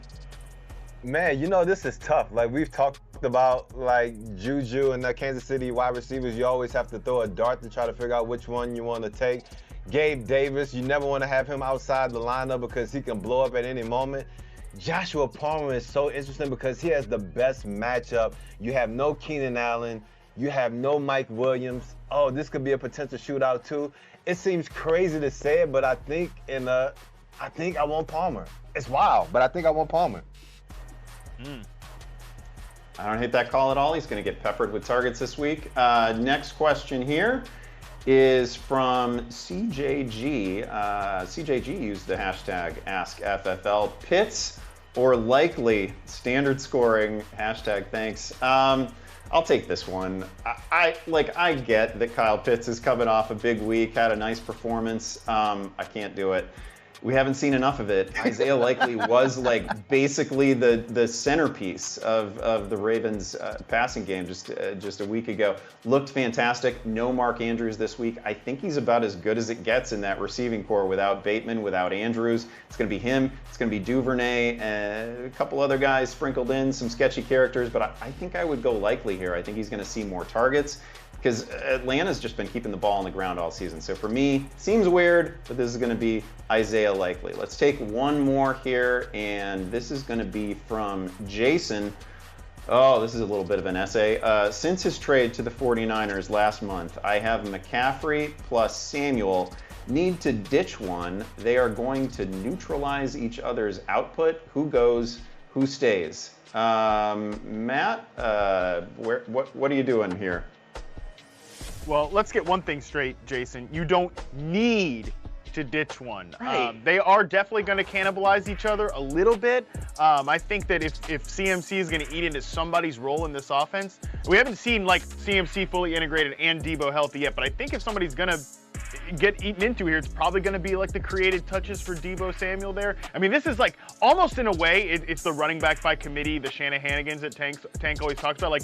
Man, this is tough. Like, we've talked about, like, Juju and the Kansas City wide receivers. You always have to throw a dart to try to figure out which one you want to take. Gabe Davis, you never want to have him outside the lineup because he can blow up at any moment. Joshua Palmer is so interesting because he has the best matchup. You have no Keenan Allen. You have no Mike Williams. Oh, this could be a potential shootout too. It seems crazy to say it, but I think I want Palmer. It's wild, but I think I want Palmer. I don't hate that call at all. He's going to get peppered with targets this week. Next question here is from CJG. CJG used the hashtag AskFFL. Pitts or likely standard scoring, hashtag thanks. I'll take this one. I get that Kyle Pitts is coming off a big week, had a nice performance. I can't do it. We haven't seen enough of it. Isaiah Likely was like basically the centerpiece of the Ravens passing game just a week ago. Looked fantastic. No Mark Andrews this week. I think he's about as good as it gets in that receiving corps without Bateman, without Andrews. It's going to be him. It's going to be Duvernay, and a couple other guys sprinkled in, some sketchy characters. But I think I would go Likely here. I think he's going to see more targets, because Atlanta's just been keeping the ball on the ground all season. So for me, seems weird, but this is going to be Isaiah Likely. Let's take one more here, and this is going to be from Jason. Oh, this is a little bit of an essay. Since his trade to the 49ers last month, I have McCaffrey plus Samuel. Need to ditch one. They are going to neutralize each other's output. Who goes? Who stays? Matt, what are you doing here? Well, let's get one thing straight, Jason. You don't need to ditch one. Right. They are definitely going to cannibalize each other a little bit. I think that if CMC is going to eat into somebody's role in this offense, we haven't seen like CMC fully integrated and Debo healthy yet, but I think if somebody's going to get eaten into here, it's probably going to be like the creative touches for Debo Samuel there. I mean, this is like almost in a way, it's the running back by committee, the Shanahanigans that Tank always talks about. Like,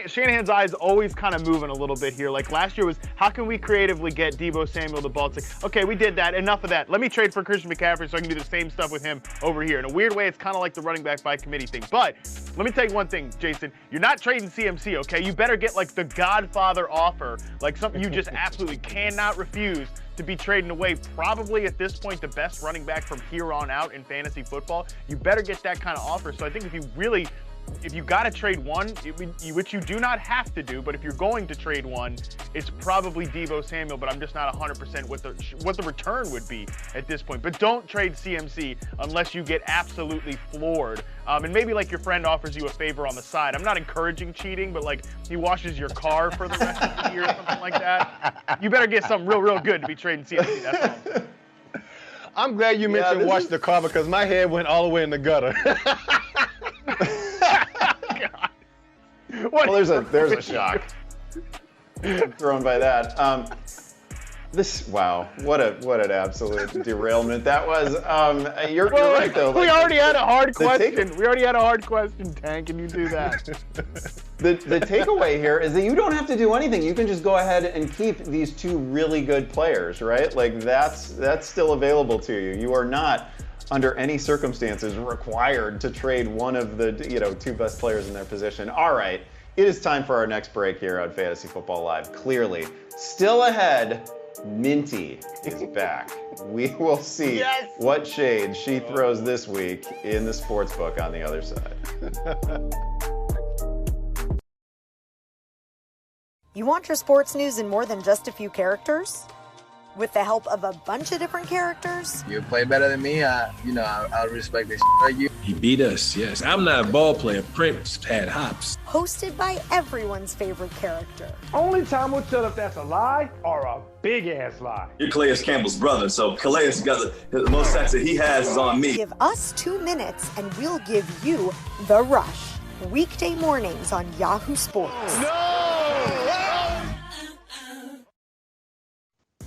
Shanahan's eyes always kind of moving a little bit here. Like last year was, how can we creatively get Debo Samuel the ball? It's like, okay, we did that. Enough of that. Let me trade for Christian McCaffrey so I can do the same stuff with him over here. In a weird way, it's kind of like the running back by committee thing. But let me tell you one thing, Jason. You're not trading CMC, okay? You better get like the Godfather offer, like something you just absolutely cannot refuse to be trading away. Probably at this point, the best running back from here on out in fantasy football. You better get that kind of offer. So I think if you got to trade one, which you do not have to do, but if you're going to trade one, it's probably Debo Samuel, but I'm just not 100% what the return would be at this point. But don't trade CMC unless you get absolutely floored. And maybe like your friend offers you a favor on the side. I'm not encouraging cheating, but like he washes your car for the rest of the year or something like that. You better get something real good to be trading CMC. That's all. I'm glad you mentioned wash the car because my head went all the way in the gutter. Well, there's a shock thrown by that. Wow, what an absolute derailment that was. You're right though. We already had a hard question. We already had a hard question, Tank, and you do that. The takeaway here is that you don't have to do anything. You can just go ahead and keep these two really good players, right? Like that's still available to you. You are not under any circumstances required to trade one of the two best players in their position. All right, it is time for our next break here on Fantasy Football Live. Clearly, still ahead, Minty is back. We will see what shade she throws this week in the Sportsbook on the other side. You want your sports news in more than just a few characters? With the help of a bunch of different characters? You play better than me, I'll respect the shit out of you. He beat us, yes. I'm not a ball player. Prince had hops. Hosted by everyone's favorite character. Only time will tell if that's a lie or a big-ass lie. You're Calais Campbell's brother, so Calais got the most sacks that he has is on me. Give us 2 minutes and we'll give you The Rush. Weekday mornings on Yahoo Sports.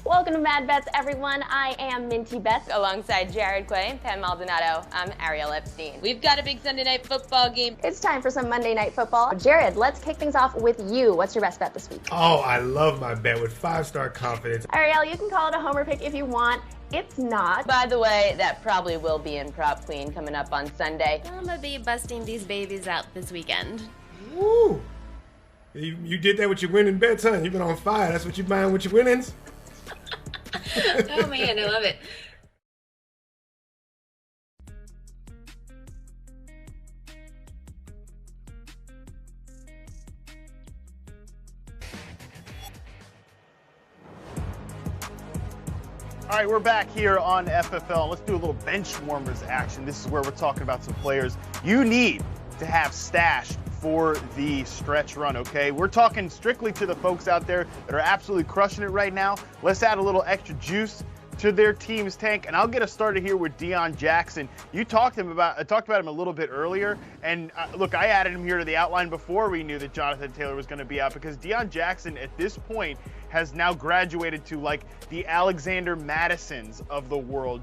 Welcome to Mad Bets, everyone. I am Minty Beth alongside Jared Quay, Pam Maldonado. I'm Ariel Epstein. We've got a big Sunday night football game. It's time for some Monday Night Football. Jared, let's kick things off with you. What's your best bet this week? Oh, I love my bet with 5-star confidence. Ariel, you can call it a homer pick if you want. It's not. By the way, that probably will be in Prop Queen coming up on Sunday. I'm gonna be busting these babies out this weekend. Woo! You did that with your winning bets, huh? You've been on fire. That's what you're buying with your winnings? Oh man, I love it. All right, we're back here on FFL. Let's do a little bench warmers action. This is where we're talking about some players you need to have stashed for the stretch run, okay? We're talking strictly to the folks out there that are absolutely crushing it right now. Let's add a little extra juice to their team's tank, and I'll get us started here with Deion Jackson. You talked about him a little bit earlier, and look, I added him here to the outline before we knew that Jonathan Taylor was going to be out, because Deion Jackson at this point has now graduated to like the Alexander Madisons of the world,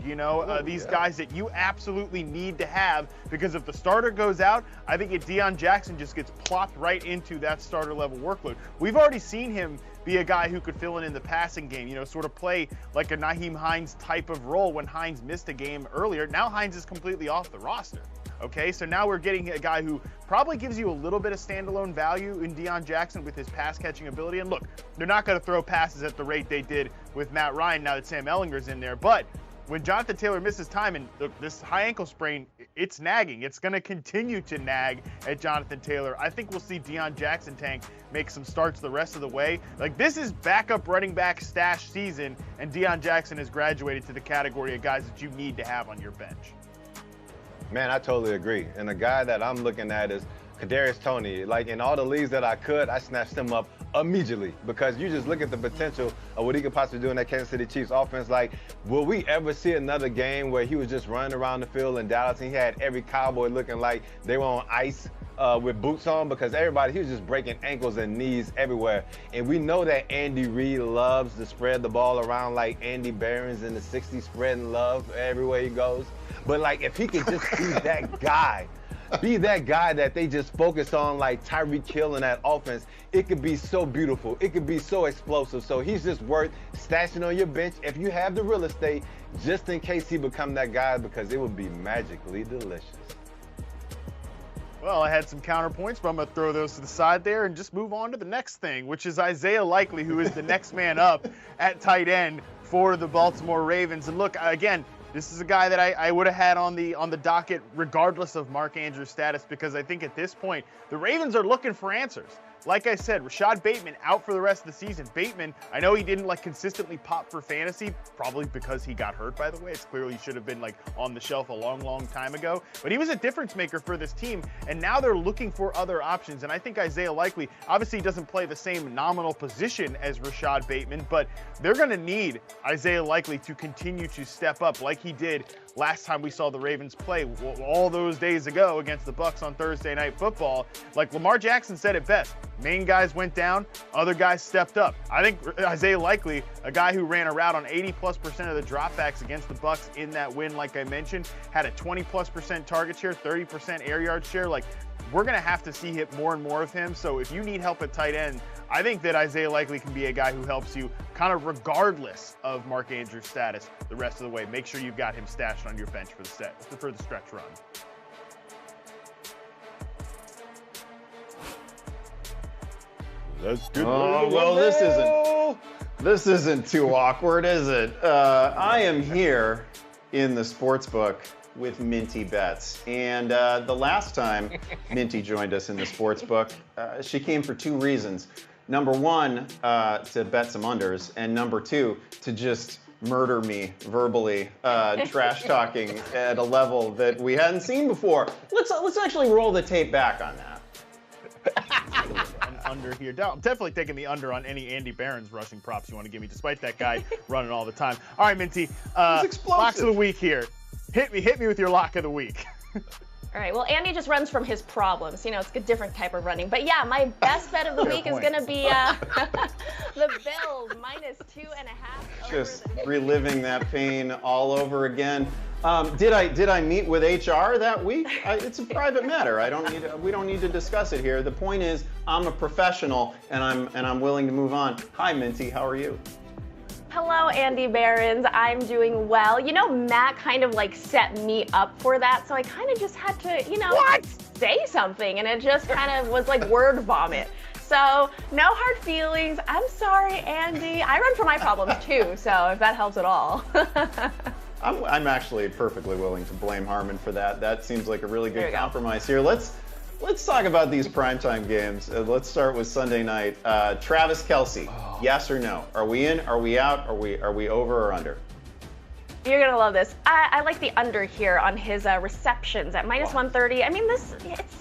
these guys that you absolutely need to have, because if the starter goes out, I think Deion Jackson just gets plopped right into that starter level workload. We've already seen him be a guy who could fill in the passing game, sort of play like a Nyheim Hines type of role when Hines missed a game earlier. Now Hines is completely off the roster. Okay, so now we're getting a guy who probably gives you a little bit of standalone value in Deion Jackson with his pass catching ability. And look, they're not going to throw passes at the rate they did with Matt Ryan now that Sam Ehlinger's in there. But when Jonathan Taylor misses time, and look, this high ankle sprain, it's nagging. It's going to continue to nag at Jonathan Taylor. I think we'll see Deion Jackson tank make some starts the rest of the way. Like, this is backup running back stash season, and Deion Jackson has graduated to the category of guys that you need to have on your bench. Man, I totally agree. And the guy that I'm looking at is Kadarius Toney. Like, in all the leagues that I could, I snatched him up immediately, because you just look at the potential of what he could possibly do in that Kansas City Chiefs offense. Like, will we ever see another game where he was just running around the field in Dallas and he had every Cowboy looking like they were on ice with boots on? Because he was just breaking ankles and knees everywhere. And we know that Andy Reid loves to spread the ball around like Andy Behrens in the 60s, spreading love everywhere he goes. But like, if he could just be that guy, that they just focus on like Tyreek Hill in that offense, it could be so beautiful. It could be so explosive. So he's just worth stashing on your bench if you have the real estate, just in case he become that guy, because it would be magically delicious. Well, I had some counterpoints, but I'm going to throw those to the side there and just move on to the next thing, which is Isaiah Likely, who is the next man up at tight end for the Baltimore Ravens. And look, again, this is a guy that I would have had on the docket regardless of Mark Andrews' status, because I think at this point, the Ravens are looking for answers. Like I said, Rashad Bateman out for the rest of the season. Bateman, I know he didn't like consistently pop for fantasy, probably because he got hurt, by the way. It's clearly should have been like on the shelf a long, long time ago. But he was a difference maker for this team, and now they're looking for other options. And I think Isaiah Likely, obviously doesn't play the same nominal position as Rashad Bateman, but they're going to need Isaiah Likely to continue to step up like he did last time we saw the Ravens play all those days ago against the Bucs on Thursday Night Football. Like Lamar Jackson said it best, main guys went down, other guys stepped up. I think Isaiah Likely, a guy who ran a route on 80+% of the dropbacks against the Bucs in that win, like I mentioned, had a 20+% target share, 30% air yard share. Like, we're going to have to see more and more of him. So if you need help at tight end, I think that Isaiah Likely can be a guy who helps you kind of regardless of Mark Andrews' status the rest of the way. Make sure you've got him stashed on your bench for the stretch run. Let's get well, this isn't too awkward, is it? I am here in the Sportsbook with Minty Bets. And the last time Minty joined us in the Sportsbook, she came for two reasons. Number one, to bet some unders, and number two, to just murder me verbally, trash talking at a level that we hadn't seen before. Let's actually roll the tape back on that. Under here. I'm definitely taking the under on any Andy Behrens rushing props you want to give me, despite that guy running all the time. All right, Minty, locks of the week here. Hit me with your lock of the week. All right, well, Andy just runs from his problems. You know, it's a different type of running. But yeah, my best bet of the week is going to be the Bills -2.5. Just reliving that pain all over again. Did I meet with HR that week? It's a private matter. We don't need to discuss it here. The point is, I'm a professional, and I'm willing to move on. Hi, Minty. How are you? Hello, Andy Behrens. I'm doing well. You know, Matt kind of like set me up for that, so I kind of just had to, say something, and it just kind of was like word vomit. So, no hard feelings. I'm sorry, Andy. I run from my problems too, so if that helps at all. I'm actually perfectly willing to blame Harmon for that. That seems like a really good compromise here. Let's talk about these primetime games. Let's start with Sunday night. Travis Kelce, yes or no? Are we in? Are we out? Are we over or under? You're going to love this. I like the under here on his receptions at -130. I mean, it's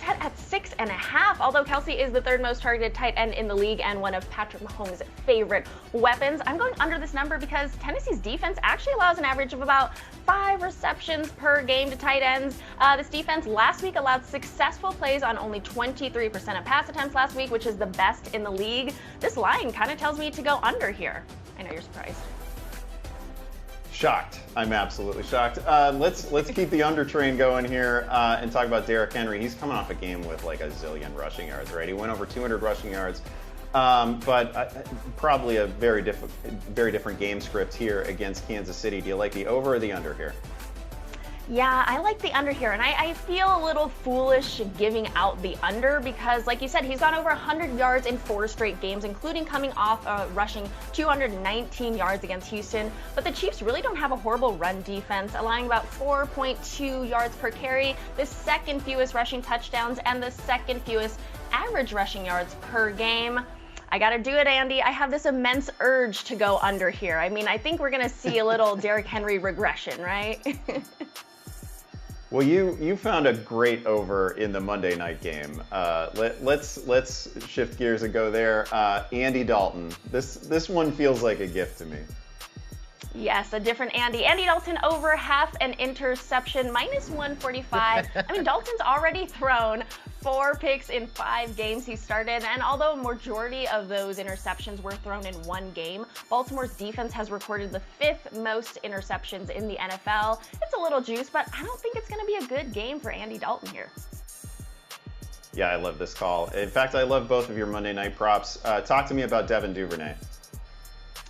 set at 6.5, although Kelce is the third most targeted tight end in the league and one of Patrick Mahomes' favorite weapons. I'm going under this number because Tennessee's defense actually allows an average of about 5 receptions per game to tight ends. This defense last week allowed successful plays on only 23% of pass attempts last week, which is the best in the league. This line kind of tells me to go under here. I know you're surprised. Shocked. I'm absolutely shocked. Let's keep the under train going here and talk about Derrick Henry. He's coming off a game with like a zillion rushing yards, right? He went over 200 rushing yards, but probably a very different game script here against Kansas City. Do you like the over or the under here? Yeah, I like the under here, and I feel a little foolish giving out the under because, like you said, he's gone over 100 yards in 4 straight games, including coming off rushing 219 yards against Houston. But the Chiefs really don't have a horrible run defense, allowing about 4.2 yards per carry, the second fewest rushing touchdowns, and the second fewest average rushing yards per game. I got to do it, Andy. I have this immense urge to go under here. I mean, I think we're going to see a little Derrick Henry regression, right? Well, you found a great over in the Monday night game. Let's shift gears and go there. Andy Dalton. This one feels like a gift to me. Yes, a different Andy. Andy Dalton over half an interception, -145. I mean, Dalton's already thrown 4 picks in 5 games he started, and although a majority of those interceptions were thrown in 1 game, Baltimore's defense has recorded the 5th most interceptions in the NFL. It's a little juice, but I don't think it's going to be a good game for Andy Dalton here. Yeah, I love this call. In fact, I love both of your Monday night props. Talk to me about Devin Duvernay.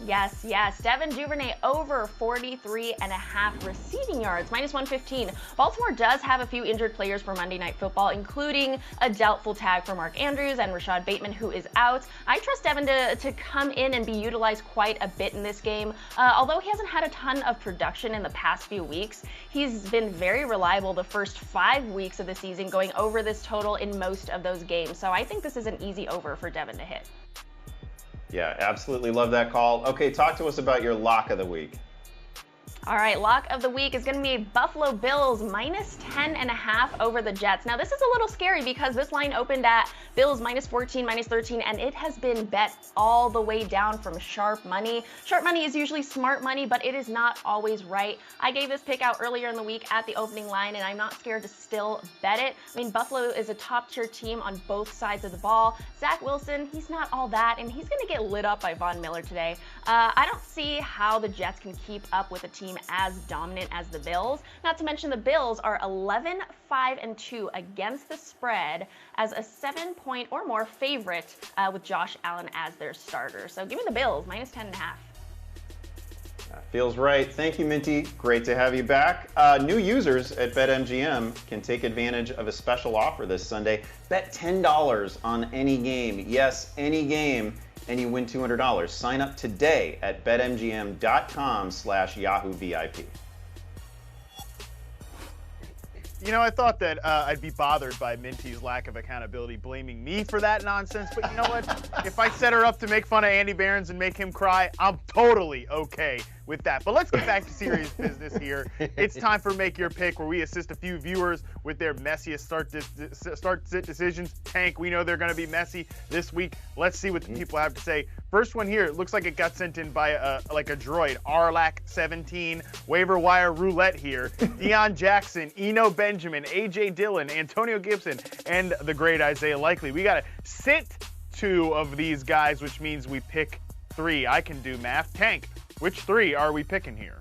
Yes. Devin Duvernay over 43.5 receiving yards, -115. Baltimore does have a few injured players for Monday Night Football, including a doubtful tag for Mark Andrews and Rashad Bateman, who is out. I trust Devin to come in and be utilized quite a bit in this game. Although he hasn't had a ton of production in the past few weeks, he's been very reliable the first 5 weeks of the season, going over this total in most of those games. So I think this is an easy over for Devin to hit. Yeah, absolutely love that call. Okay, talk to us about your lock of the week. All right, lock of the week is going to be Buffalo Bills -10.5 over the Jets. Now, this is a little scary because this line opened at Bills -14, -13, and it has been bet all the way down from sharp money. Sharp money is usually smart money, but it is not always right. I gave this pick out earlier in the week at the opening line, and I'm not scared to still bet it. I mean, Buffalo is a top-tier team on both sides of the ball. Zach Wilson, he's not all that, and he's going to get lit up by Von Miller today. I don't see how the Jets can keep up with a team as dominant as the Bills. Not to mention the Bills are 11-5-2 against the spread as a 7-point or more favorite with Josh Allen as their starter. So give me the Bills, -10.5. Feels right. Thank you, Minty. Great to have you back. New users at BetMGM can take advantage of a special offer this Sunday. Bet $10 on any game. Yes, any game. And you win $200. Sign up today at betmgm.com/YahooVIP. You know, I thought that I'd be bothered by Minty's lack of accountability, blaming me for that nonsense. But you know what? If I set her up to make fun of Andy Behrens and make him cry, I'm totally okay with that. But let's get back to serious business here. It's time for Make Your Pick, where we assist a few viewers with their messiest start-sit decisions. Tank, we know they're going to be messy this week. Let's see what the people have to say. First one here, it looks like it got sent in by a droid. Arlac17, waiver wire roulette here. Deion Jackson, Eno Benjamin, A.J. Dillon, Antonio Gibson, and the great Isaiah Likely. We got to sit 2 of these guys, which means we pick 3. I can do math. Tank, which 3 are we picking here?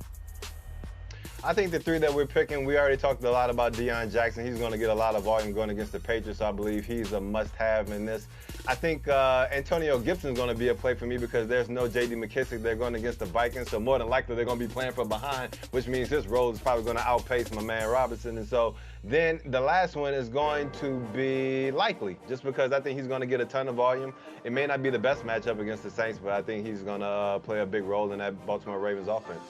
I think the 3 that we're picking, we already talked a lot about Deion Jackson. He's going to get a lot of volume going against the Patriots. So I believe he's a must-have in this. I think Antonio Gibson's going to be a play for me because there's no J.D. McKissick. They're going against the Vikings, so more than likely they're going to be playing from behind, which means his role is probably going to outpace my man Robinson. And so then the last one is going to be Likely, just because I think he's going to get a ton of volume. It may not be the best matchup against the Saints, but I think he's going to play a big role in that Baltimore Ravens offense.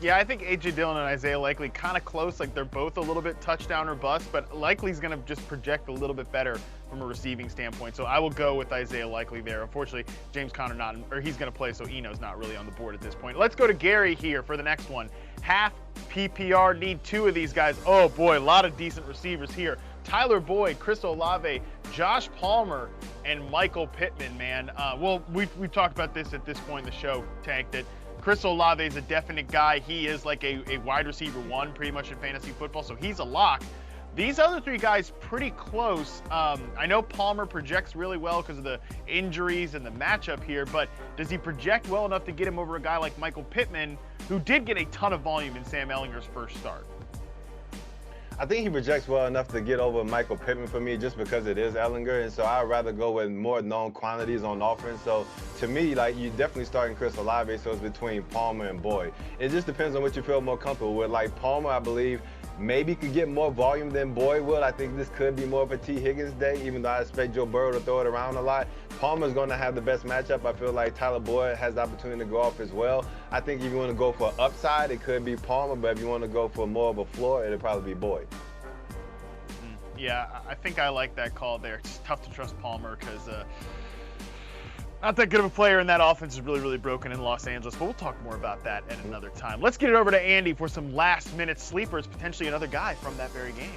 Yeah, I think A.J. Dillon and Isaiah Likely kind of close. Like, they're both a little bit touchdown or bust, but Likely's going to just project a little bit better from a receiving standpoint. So I will go with Isaiah Likely there. Unfortunately, James Conner he's going to play, so Eno's not really on the board at this point. Let's go to Gary here for the next one. Half PPR, need 2 of these guys. Oh boy, a lot of decent receivers here. Tyler Boyd, Chris Olave, Josh Palmer, and Michael Pittman, man. Well, we've talked about this at this point in the show, Tank, that Chris Olave is a definite guy. He is like a wide receiver 1 pretty much in fantasy football, so he's a lock. These other 3 guys pretty close. I know Palmer projects really well because of the injuries and the matchup here, but does he project well enough to get him over a guy like Michael Pittman, who did get a ton of volume in Sam Ehlinger's first start? I think he projects well enough to get over Michael Pittman for me just because it is Ehlinger, and so I'd rather go with more known quantities on offense. So to me, like, you're definitely starting Chris Olave, so it's between Palmer and Boyd. It just depends on what you feel more comfortable with. Like, Palmer, I believe, maybe could get more volume than Boyd would. I think this could be more of a T. Higgins day, even though I expect Joe Burrow to throw it around a lot. Palmer's going to have the best matchup. I feel like Tyler Boyd has the opportunity to go off as well. I think if you want to go for upside, it could be Palmer, but if you want to go for more of a floor, it'll probably be Boyd. Yeah, I think I like that call there. It's tough to trust Palmer because Not that good of a player, and that offense is really, really broken in Los Angeles, but we'll talk more about that at another time. Let's get it over to Andy for some last-minute sleepers, potentially another guy from that very game.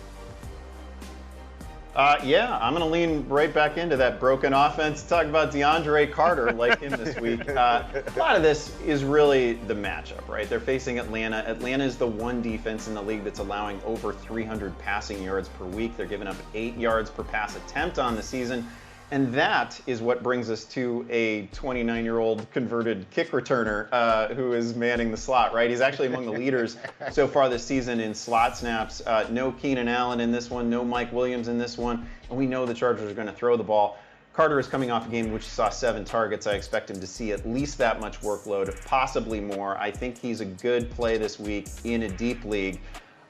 Yeah, I'm going to lean right back into that broken offense. Talk about DeAndre Carter, like him this week. A lot of this is really the matchup, right? They're facing Atlanta. Atlanta is the one defense in the league that's allowing over 300 passing yards per week. They're giving up 8 yards per pass attempt on the season. And that is what brings us to a 29-year-old converted kick returner who is manning the slot, right? He's actually among the leaders so far this season in slot snaps. No Keenan Allen in this one, no Mike Williams in this one, and we know the Chargers are going to throw the ball. Carter is coming off a game in which he saw 7 targets. I expect him to see at least that much workload, possibly more. I think he's a good play this week in a deep league.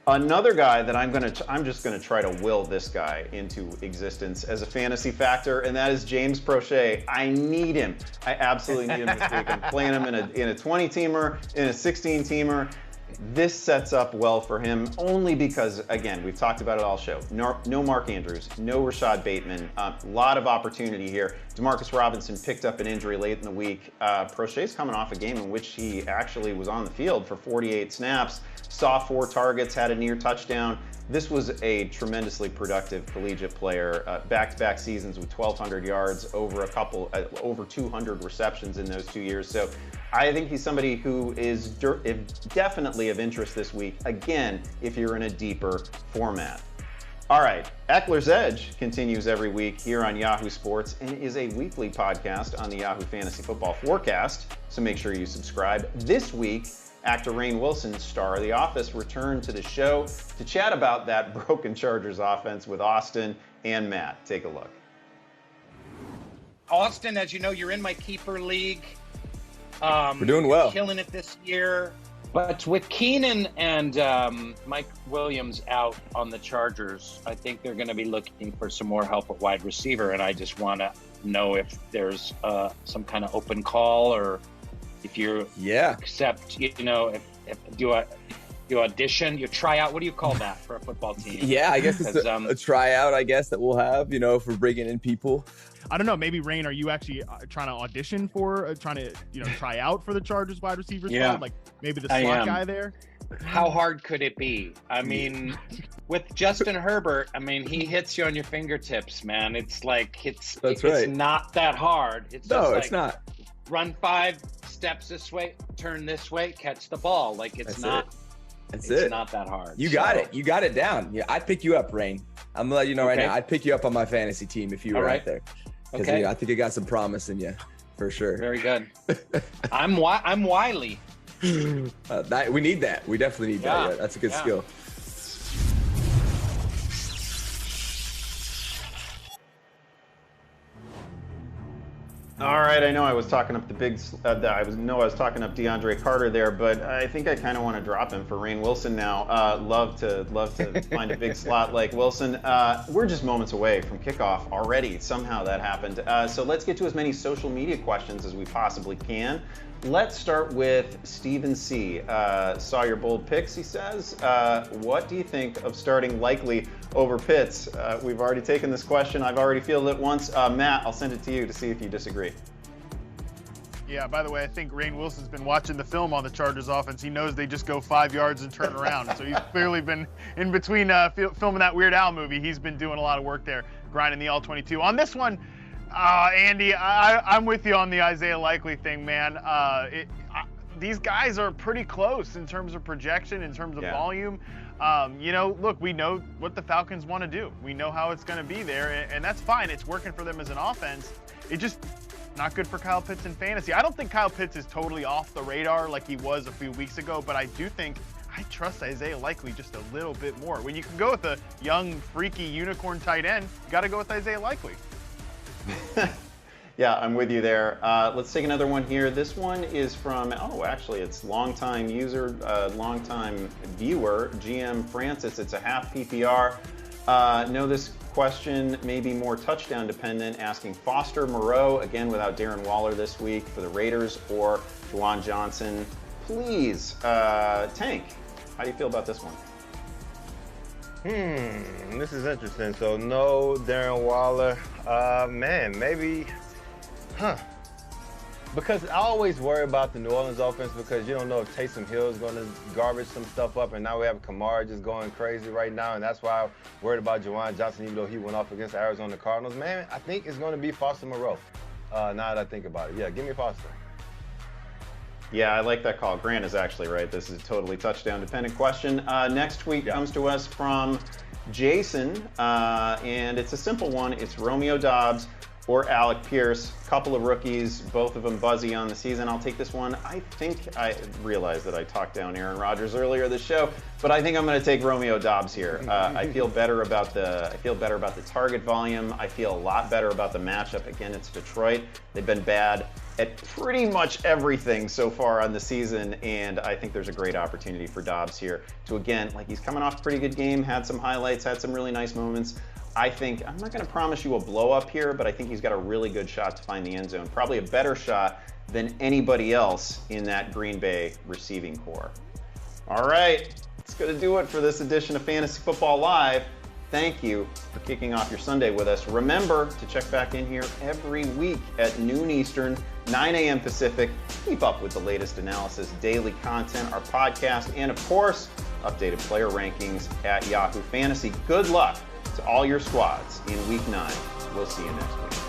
Another guy that I'm just gonna try to will this guy into existence as a fantasy factor, and that is James Prochet. I need him. I absolutely need him this week. I'm playing him in a 20-teamer, in a 16-teamer. This sets up well for him only because, again, we've talked about it all show. No Mark Andrews, no Rashad Bateman. A lot of opportunity here. Demarcus Robinson picked up an injury late in the week. Prochet's coming off a game in which he actually was on the field for 48 snaps, saw 4 targets, had a near touchdown. This was a tremendously productive collegiate player. Back-to-back seasons with 1,200 yards, over 200 receptions in those 2 years. So I think he's somebody who is definitely of interest this week, again, if you're in a deeper format. All right, Eckler's Edge continues every week here on Yahoo Sports and is a weekly podcast on the Yahoo Fantasy Football Forecast, so make sure you subscribe. This week, actor Rainn Wilson, star of The Office, returned to the show to chat about that broken Chargers offense with Austin and Matt. Take a look. Austin, as you know, you're in my keeper league. We're doing well. Killing it this year. But with Keenan and Mike Williams out on the Chargers, I think they're going to be looking for some more help at wide receiver. And I just want to know if there's some kind of open call, or if you accept, if you audition, you try out. What do you call that for a football team? Yeah, I guess it's a tryout, I guess, that we'll have, if we're bringing in people. I don't know. Maybe, Rainn, are you actually trying to audition for, try out for the Chargers wide receivers? Yeah. Like maybe the slot guy there? How hard could it be? I mean, with Justin Herbert, he hits you on your fingertips, man. It's like, it's not that hard. It's not. Run 5 steps this way, turn this way, catch the ball. Like, it's not that hard. You got it. You got it down. Yeah, I'd pick you up, Rainn. I'm gonna let you know right now. I'd pick you up on my fantasy team if you were out there. Because I think I got some promise in you, for sure. Very good. I'm wily. We need that. We definitely need that. Yeah, that's a good skill. All right, I know I was talking up I was talking up DeAndre Carter there, but I think I kind of want to drop him for Rainn Wilson now. Love to find a big slot like Wilson. We're just moments away from kickoff already. Somehow that happened. So let's get to as many social media questions as we possibly can. Let's start with Stephen C. Saw your bold picks, he says. What do you think of starting Likely over Pitts? We've already taken this question. I've already fielded it once. Matt, I'll send it to you to see if you disagree. Yeah, by the way, I think Rainn Wilson's been watching the film on the Chargers offense. He knows they just go 5 yards and turn around. So he's clearly been in between filming that Weird Al movie. He's been doing a lot of work there, grinding the all-22. On this one, Andy, I'm with you on the Isaiah Likely thing, man. These guys are pretty close in terms of projection, in terms of volume. Look, we know what the Falcons want to do. We know how it's going to be there, and that's fine. It's working for them as an offense. It just not good for Kyle Pitts in fantasy. I don't think Kyle Pitts is totally off the radar like he was a few weeks ago, but I do think I trust Isaiah Likely just a little bit more. When you can go with a young, freaky unicorn tight end, you got to go with Isaiah Likely. Yeah, I'm with you there. Let's take another one here. This one is from, actually, it's longtime user, longtime viewer, GM Francis. It's a half PPR. Know this question may be more touchdown dependent, asking Foster Moreau, again without Darren Waller this week for the Raiders, or Juwan Johnson. Please, Tank, how do you feel about this one? This is interesting. So no Darren Waller. Man, maybe, Because I always worry about the New Orleans offense because you don't know if Taysom Hill is going to garbage some stuff up, and now we have Kamara just going crazy right now, and that's why I'm worried about Juwan Johnson, even though he went off against Arizona Cardinals. Man, I think it's going to be Foster Moreau. Now that I think about it, yeah, give me Foster. Yeah, I like that call. Grant is actually right. This is a totally touchdown-dependent question. Next tweet comes to us from Jason, and it's a simple one. It's Romeo Doubs or Alec Pierce. Couple of rookies, both of them buzzy on the season. I'll take this one. I think I realized that I talked down Aaron Rodgers earlier this show, but I think I'm going to take Romeo Doubs here. I feel better about the target volume. I feel a lot better about the matchup. Again, it's Detroit. They've been bad at pretty much everything so far on the season, and I think there's a great opportunity for Doubs here to, again, like, he's coming off a pretty good game, had some highlights, had some really nice moments. I think, I'm not going to promise you a blow up here, but I think he's got a really good shot to find the end zone. Probably a better shot than anybody else in that Green Bay receiving core. All right, that's going to do it for this edition of Fantasy Football Live. Thank you for kicking off your Sunday with us. Remember to check back in here every week at noon Eastern, 9 a.m. Pacific. Keep up with the latest analysis, daily content, our podcast, and of course, updated player rankings at Yahoo Fantasy. Good luck to all your squads in Week 9. We'll see you next week.